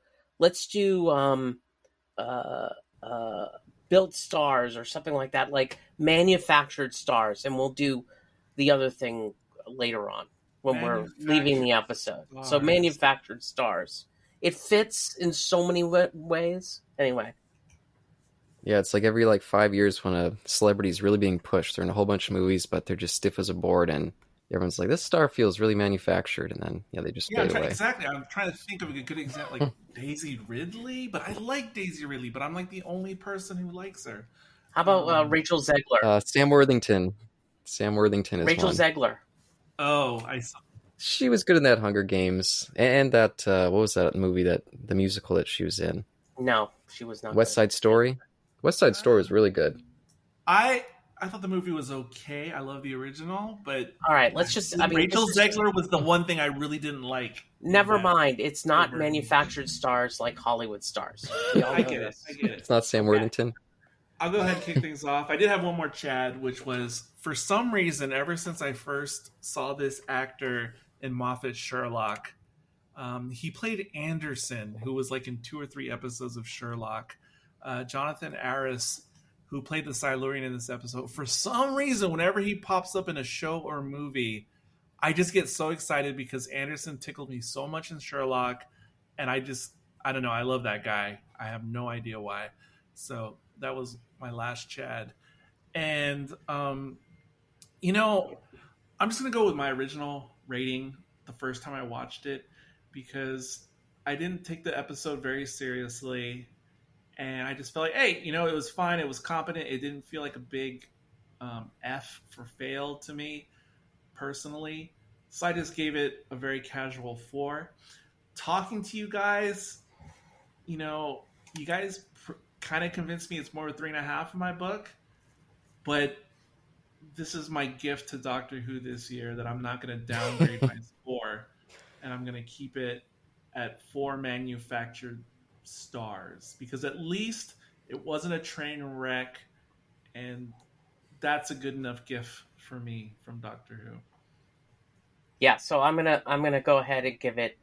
built stars or something like that, like manufactured stars, and we'll do the other thing later on when we're leaving the episode. Stars. So manufactured stars. It fits in so many ways. Anyway. Yeah, it's like every 5 years when a celebrity's really being pushed. They're in a whole bunch of movies, but they're just stiff as a board, and everyone's like, this star feels really manufactured, and then they just fade away. Exactly. I'm trying to think of a good example, like Daisy Ridley, but I like Daisy Ridley, but I'm the only person who likes her. How about Rachel Zegler? Sam Worthington. Sam Worthington is Rachel one. Zegler. Oh, I saw. She was good in that Hunger Games and that what was that movie, that the musical that she was in? No, she was not. West Side Story. West Side Story was really good. I thought the movie was okay. I love the original, but All right, let's just. I mean, Rachel this is- Zegler was the one thing I really didn't like. Never Yeah. mind. It's not Over. manufactured stars like Hollywood stars. We all I know get it. this. I get it. It's not Sam Worthington. I'll go ahead and kick things off. I did have one more Chad, which was, for some reason, ever since I first saw this actor in Moffat's Sherlock, he played Anderson, who was like in 2 or 3 episodes of Sherlock. Jonathan Arris, who played the Silurian in this episode. For some reason, whenever he pops up in a show or movie, I just get so excited because Anderson tickled me so much in Sherlock. And I don't know. I love that guy. I have no idea why. So that was my last Chad. And, you know, I'm just going to go with my original rating the first time I watched it because I didn't take the episode very seriously. And I just felt like, hey, you know, it was fine. It was competent. It didn't feel like a big F for fail to me personally. So I just gave it a very casual 4. Talking to you guys, you know, you guys kind of convinced me it's more of a 3.5 in my book. But this is my gift to Doctor Who this year, that I'm not going to downgrade my score. And I'm going to keep it at 4 manufactured stars. Because at least it wasn't a train wreck. And that's a good enough gift for me from Doctor Who. Yeah, so I'm gonna go ahead and give it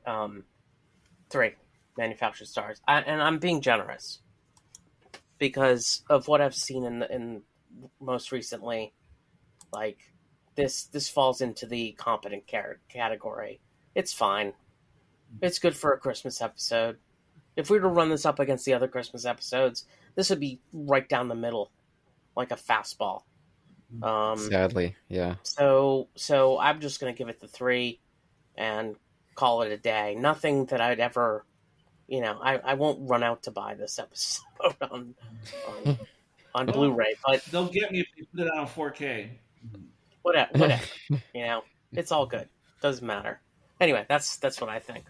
3 manufactured stars, and I'm being generous because of what I've seen in most recently. Like this falls into the competent category. It's fine. It's good for a Christmas episode. If we were to run this up against the other Christmas episodes, this would be right down the middle, like a fastball. Sadly, yeah. So I'm just going to give it the 3 and call it a day. Nothing that I'd ever, you know, I won't run out to buy this episode on Blu-ray, but They'll get me if they put it on 4K. whatever. You know, it's all good. Doesn't matter. Anyway, that's what I think.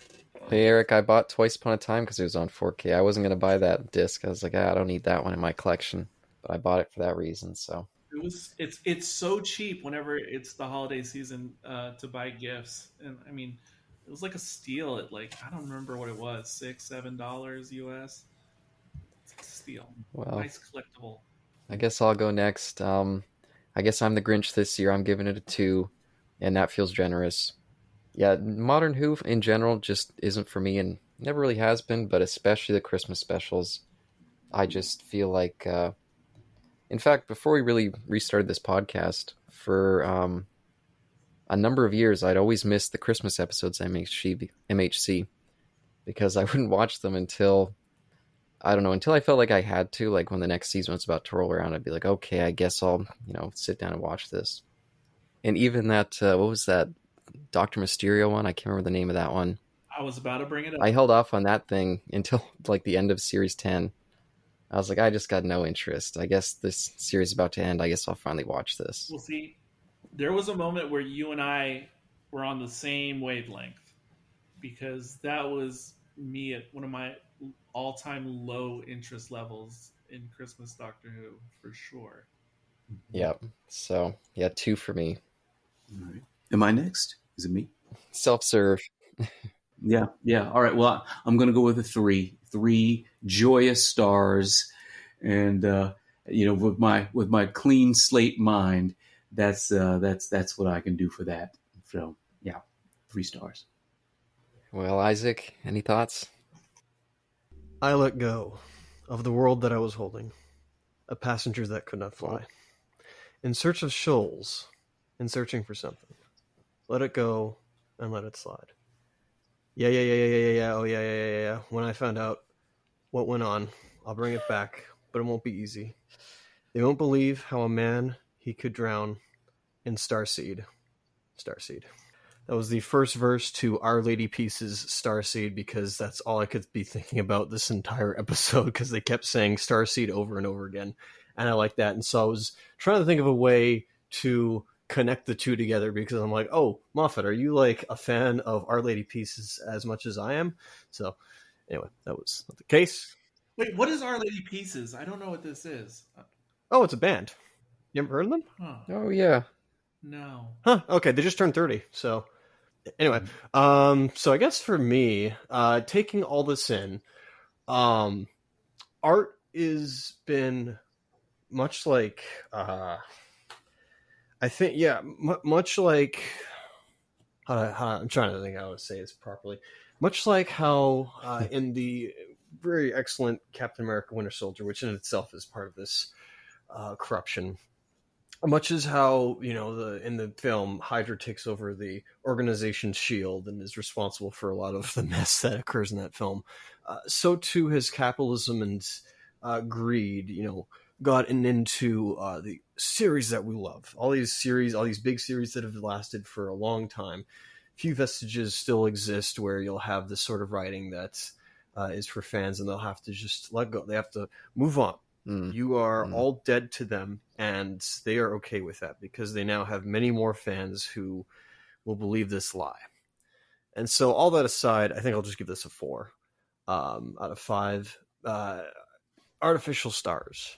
Hey, Eric, I bought Twice Upon a Time because it was on 4K. I wasn't going to buy that disc. I was like, I don't need that one in my collection. But I bought it for that reason, so... It's so cheap whenever it's the holiday season to buy gifts, and I mean, it was like a steal at like, I don't remember what it was, $6-7 US. It's a steal. Well, Nice collectible. I guess I'll go next. I guess I'm the Grinch this year. I'm giving it a 2, and that feels generous. Yeah, Modern Who in general just isn't for me, and never really has been, but especially the Christmas specials. I just feel like... In fact, before we really restarted this podcast, for a number of years, I'd always missed the Christmas episodes of MHC because I wouldn't watch them until I felt like I had to. Like when the next season was about to roll around, I'd be like, okay, I guess I'll, sit down and watch this. And even that, what was that, Dr. Mysterio one? I can't remember the name of that one. I was about to bring it up. I held off on that thing until like the end of Series 10. I was like, I just got no interest. I guess this series is about to end. I guess I'll finally watch this. Well, see, there was a moment where you and I were on the same wavelength because that was me at one of my all-time low interest levels in Christmas Doctor Who, for sure. Yep. So, yeah, 2 for me. All right. Am I next? Is it me? Self-serve. Yeah. All right. Well, I'm going to go with a 3. 3 joyous stars, and with my clean slate mind, that's what I can do for that. So yeah, 3 stars. Well, Isaac, any thoughts? I let go of the world that I was holding, a passenger that could not fly, in search of shoals, in searching for something. Let it go and let it slide. Yeah. Oh, yeah. When I found out what went on, I'll bring it back, but it won't be easy. They won't believe how a man he could drown in Starseed. That was the first verse to Our Lady Peace's Starseed, because that's all I could be thinking about this entire episode, because they kept saying Starseed over and over again. and I like that. And so I was trying to think of a way to connect the two together, because I'm like, oh, Moffat, are you like a fan of Our Lady Pieces as much as I am? So anyway, that was not the case. Wait, what is Our Lady Pieces? I don't know what this is. Oh, it's a band. You ever heard of them? Huh. Oh yeah. No. Huh. Okay, they just turned 30. So anyway, so I guess for me, taking all this in, art has been much like, I think, yeah, much like, I'm trying to think how to say this properly. Much like how in the very excellent Captain America Winter Soldier, which in itself is part of this corruption, much as how, you know, in the film, Hydra takes over the organization's shield and is responsible for a lot of the mess that occurs in that film, so too has capitalism and greed, you know, gotten into the series that we love. All these big series that have lasted for a long time. Few vestiges still exist where you'll have this sort of writing that is for fans, and they'll have to just let go. They have to move on. You are all dead to them, and they are okay with that because they now have many more fans who will believe this lie. And so, all that aside, I think I'll just give this a 4 out of 5. Artificial stars.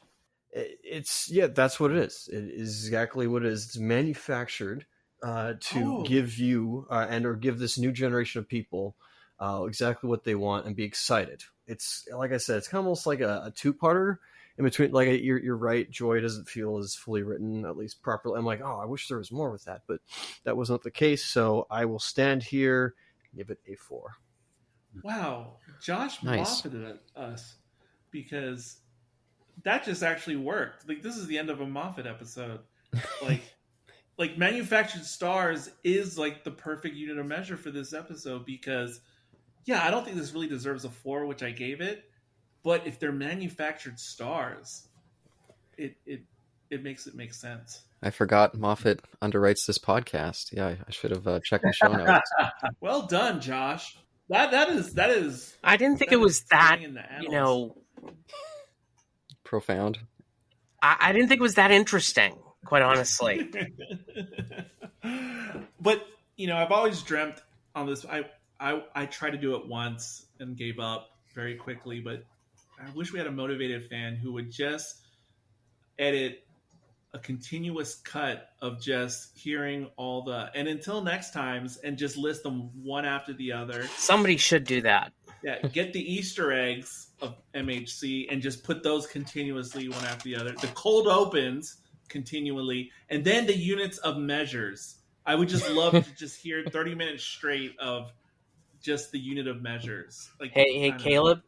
That's what it is. It is exactly what it is. It's manufactured to give you or give this new generation of people exactly what they want and be excited. It's like I said, it's kind of almost like a two-parter. In between, like, you're right, Joy doesn't feel as fully written, at least properly. I'm like, oh, I wish there was more with that, but that was not the case, so I will stand here and give it a 4. Wow, Josh Nice. Moffated us, because that just actually worked. Like, this is the end of a Moffat episode. Like manufactured stars is like the perfect unit of measure for this episode, because I don't think this really deserves a 4, which I gave it. But if they're manufactured stars, it makes it make sense. I forgot Moffat underwrites this podcast. Yeah, I should have checked the show notes. Well done, Josh. That is. I didn't think it was that, you know, Profound. I didn't think it was that interesting, quite honestly. But, you know, I've always dreamt on this. I tried to do it once and gave up very quickly, but I wish we had a motivated fan who would just edit a continuous cut of just hearing all and until next times, and just list them one after the other. Somebody should do that. Yeah, get the Easter eggs of MHC and just put those continuously one after the other. The cold opens continually, and then the units of measures. I would just love to just hear 30 minutes straight of just the unit of measures. Like, hey, Caleb,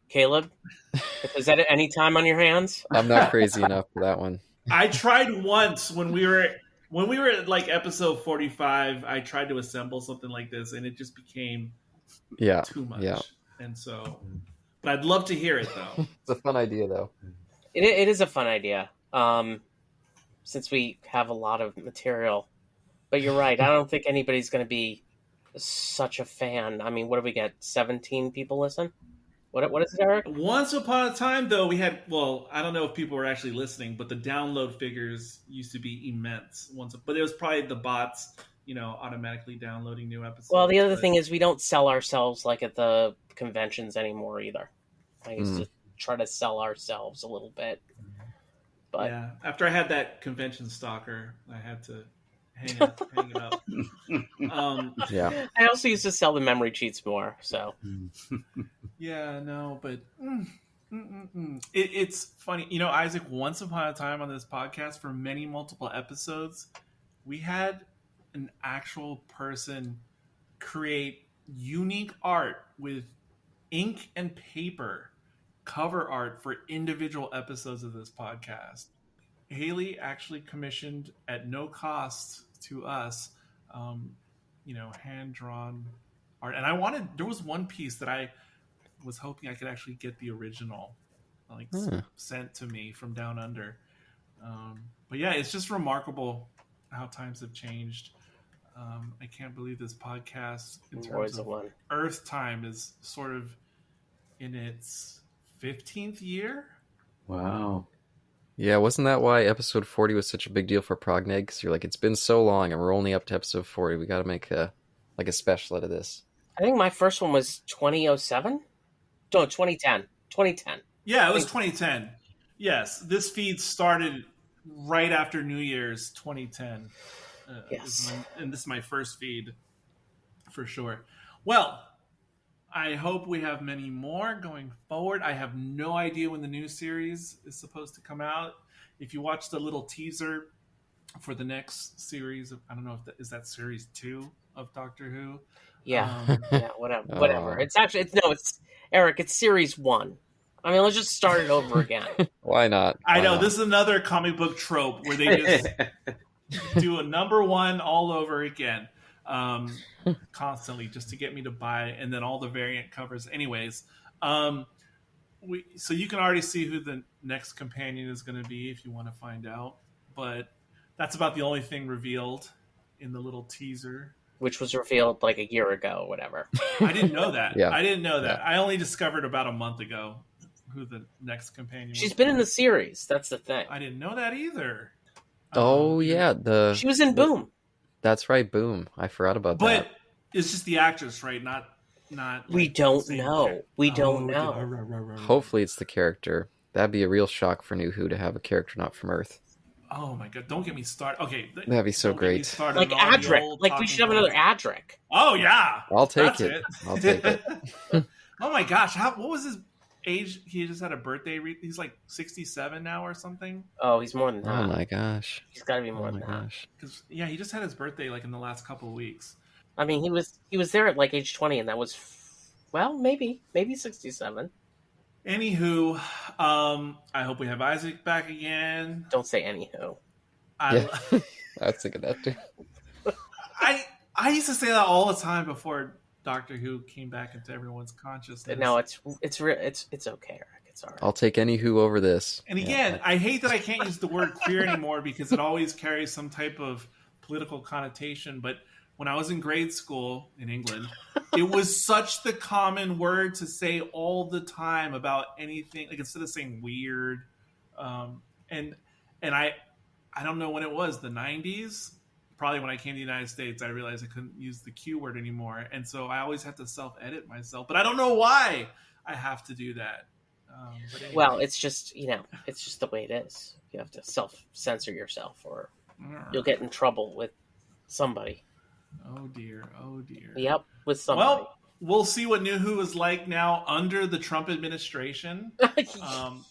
is that any time on your hands? I'm not crazy enough for that one. I tried once when we were at like episode 45. I tried to assemble something like this, and it just became too much. Yeah. And so, but I'd love to hear it though. It's a fun idea, though. It is a fun idea. Since we have a lot of material, but you're right. I don't think anybody's going to be such a fan. I mean, what do we get? 17 people listen? What is it, Eric? Once upon a time, though, we had, well, I don't know if people were actually listening, but the download figures used to be immense. But it was probably the bots, you know, automatically downloading new episodes. Well, the other thing is we don't sell ourselves like at the conventions anymore either. I used to try to sell ourselves a little bit. But yeah, after I had that convention stalker, I had to hang it up. Yeah. I also used to sell the memory cheats more, so. Yeah, no, but it's funny. You know, Isaac, once upon a time on this podcast, for many multiple episodes, we had an actual person create unique art with ink and paper, cover art for individual episodes of this podcast. Haley actually commissioned at no cost to us, hand-drawn art. And there was one piece that I was hoping I could actually get the original, sent to me from down under. But yeah, it's just remarkable how times have changed. I can't believe this podcast, in terms of Earth time, is sort of in its 15th year. Wow. Yeah, wasn't that why episode 40 was such a big deal for Progneg? Because you're like, it's been so long and we're only up to episode 40. We got to make a special out of this. I think my first one was 2007? No, 2010. 2010. Yeah, it was 2010. Yes, this feed started right after New Year's 2010. Yes. And this is my first feed for sure. Well, I hope we have many more going forward. I have no idea when the new series is supposed to come out. If you watch the little teaser for the next series, I don't know if is that series 2 of Doctor Who. Yeah, yeah, whatever. It's Eric. It's series 1. I mean, let's just start it over again. Why not? I know this is another comic book trope where they just do a number 1 all over again. Constantly just to get me to buy, and then all the variant covers. Anyways, so you can already see who the next companion is going to be if you want to find out. But that's about the only thing revealed in the little teaser, which was revealed like a year ago, or whatever. I didn't know that. Yeah. I didn't know that. I only discovered about a month ago who the next companion. She's been in the series. That's the thing. I didn't know that either. Yeah, she was in Boom. That's right, Boom. I forgot about that. But it's just the actress, right? Not. We don't know. We don't know. Hopefully, it's the character. That'd be a real shock for New Who to have a character not from Earth. Oh my god! Don't get me started. Okay, that'd be so great. Like Adric. Like we should have another Adric. Oh yeah, I'll take it. I'll take it. Oh my gosh! What was his age? He just had a birthday. He's like 67 now or something. Oh, he's more than that. Oh my gosh! He's got to be more than that. Because he just had his birthday like in the last couple of weeks. I mean, he was there at like age 20, and that was maybe 67. Anywho, I hope we have Isaac back again. Don't say anywho. I was thinking that too. I used to say that all the time before Doctor Who came back into everyone's consciousness. No, it's okay, Eric. It's all right. I'll take any Who over this. And again, I hate that I can't use the word queer anymore because it always carries some type of political connotation. But when I was in grade school in England, it was such the common word to say all the time about anything. Like instead of saying weird, and I don't know when it was, the 90s. Probably when I came to the United States, I realized I couldn't use the Q word anymore. And so I always have to self-edit myself. But I don't know why I have to do that. Anyway. Well, it's just the way it is. You have to self-censor yourself or you'll get in trouble with somebody. Oh, dear. Yep, with somebody. Well, we'll see what New Who is like now under the Trump administration.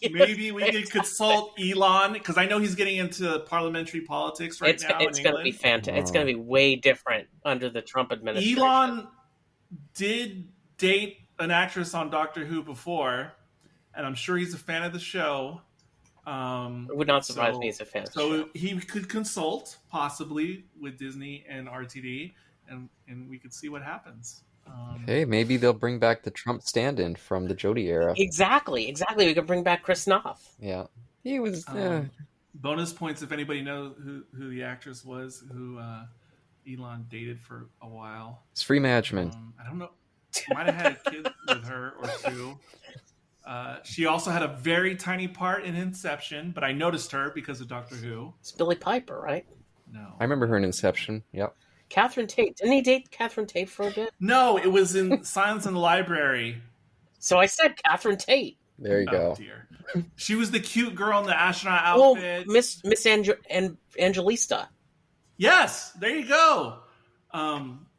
Maybe we could consult Elon, because I know he's getting into parliamentary politics now. It's going to be fantastic. It's going to be way different under the Trump administration. Elon did date an actress on Doctor Who before, and I'm sure he's a fan of the show. It would not surprise me he's a fan of the show. So he could consult, possibly, with Disney and RTD, and we could see what happens. Hey, maybe they'll bring back the Trump stand-in from the Jodie era. Exactly. We could bring back Chris Noth. Yeah. He was... Bonus points if anybody knows who the actress was who Elon dated for a while. It's free management. I don't know. Might have had a kid with her or two. She also had a very tiny part in Inception, but I noticed her because of Doctor Who. It's Billie Piper, right? No. I remember her in Inception. Yep. Catherine Tate. Didn't he date Catherine Tate for a bit? No, it was in Silence in the Library. So I said Catherine Tate. There you go. Oh, dear. She was the cute girl in the astronaut outfit. Oh, Miss Angelista. Yes, there you go.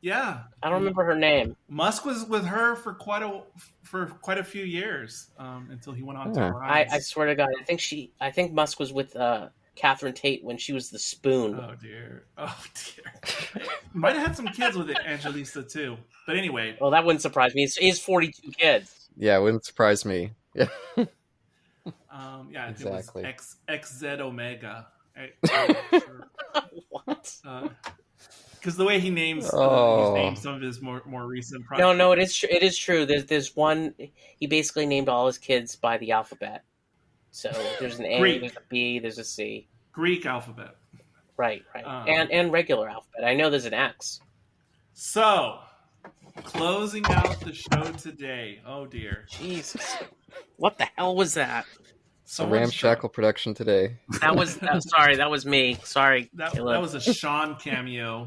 Yeah. I don't remember her name. Musk was with her for quite a few years until he went on to Rise. I swear to God, I think Musk was with Catherine Tate when she was the Spoon. Oh dear. Might have had some kids with it, Angelista too. But anyway. Well, that wouldn't surprise me. He has 42 kids. Yeah, it wouldn't surprise me. Yeah. Yeah, exactly. It was XZ Omega. What? Because the way he names, he's named some of his more recent projects. No, it is true. There's one. He basically named all his kids by the alphabet. So there's an A, Greek. there's a B, there's a C. Greek alphabet. Right. And regular alphabet. I know there's an X. So, closing out the show today. Oh dear. Jesus. What the hell was that? A ramshackle production today. That was that was me. Sorry, that Caleb. was a Sean cameo.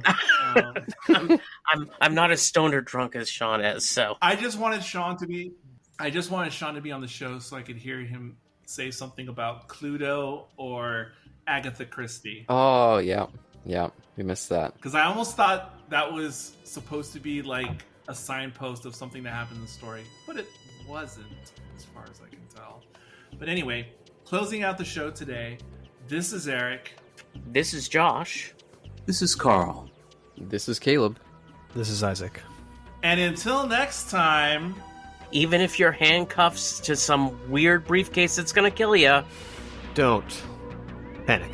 I'm not as stoned or drunk as Sean is, so I just wanted Sean to be on the show so I could hear him say something about Cluedo or Agatha Christie. Oh yeah, we missed that. Because I almost thought that was supposed to be like a signpost of something that happened in the story, but it wasn't, as far as I can tell. But anyway, closing out the show today, this is Eric. This is Josh. This is Carl. This is Caleb. This is Isaac. And until next time, Even if you're handcuffs to some weird briefcase that's gonna kill you, Don't panic.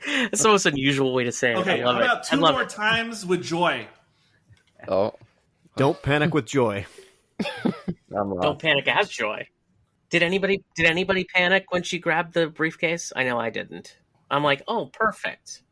it's the most unusual way to say it. okay, I how love it. about I two love more it. times with joy? Oh, Don't panic with joy. I'm wrong. Don't panic as joy. Did anybody panic when she grabbed the briefcase? I know I didn't. I'm like, oh, perfect.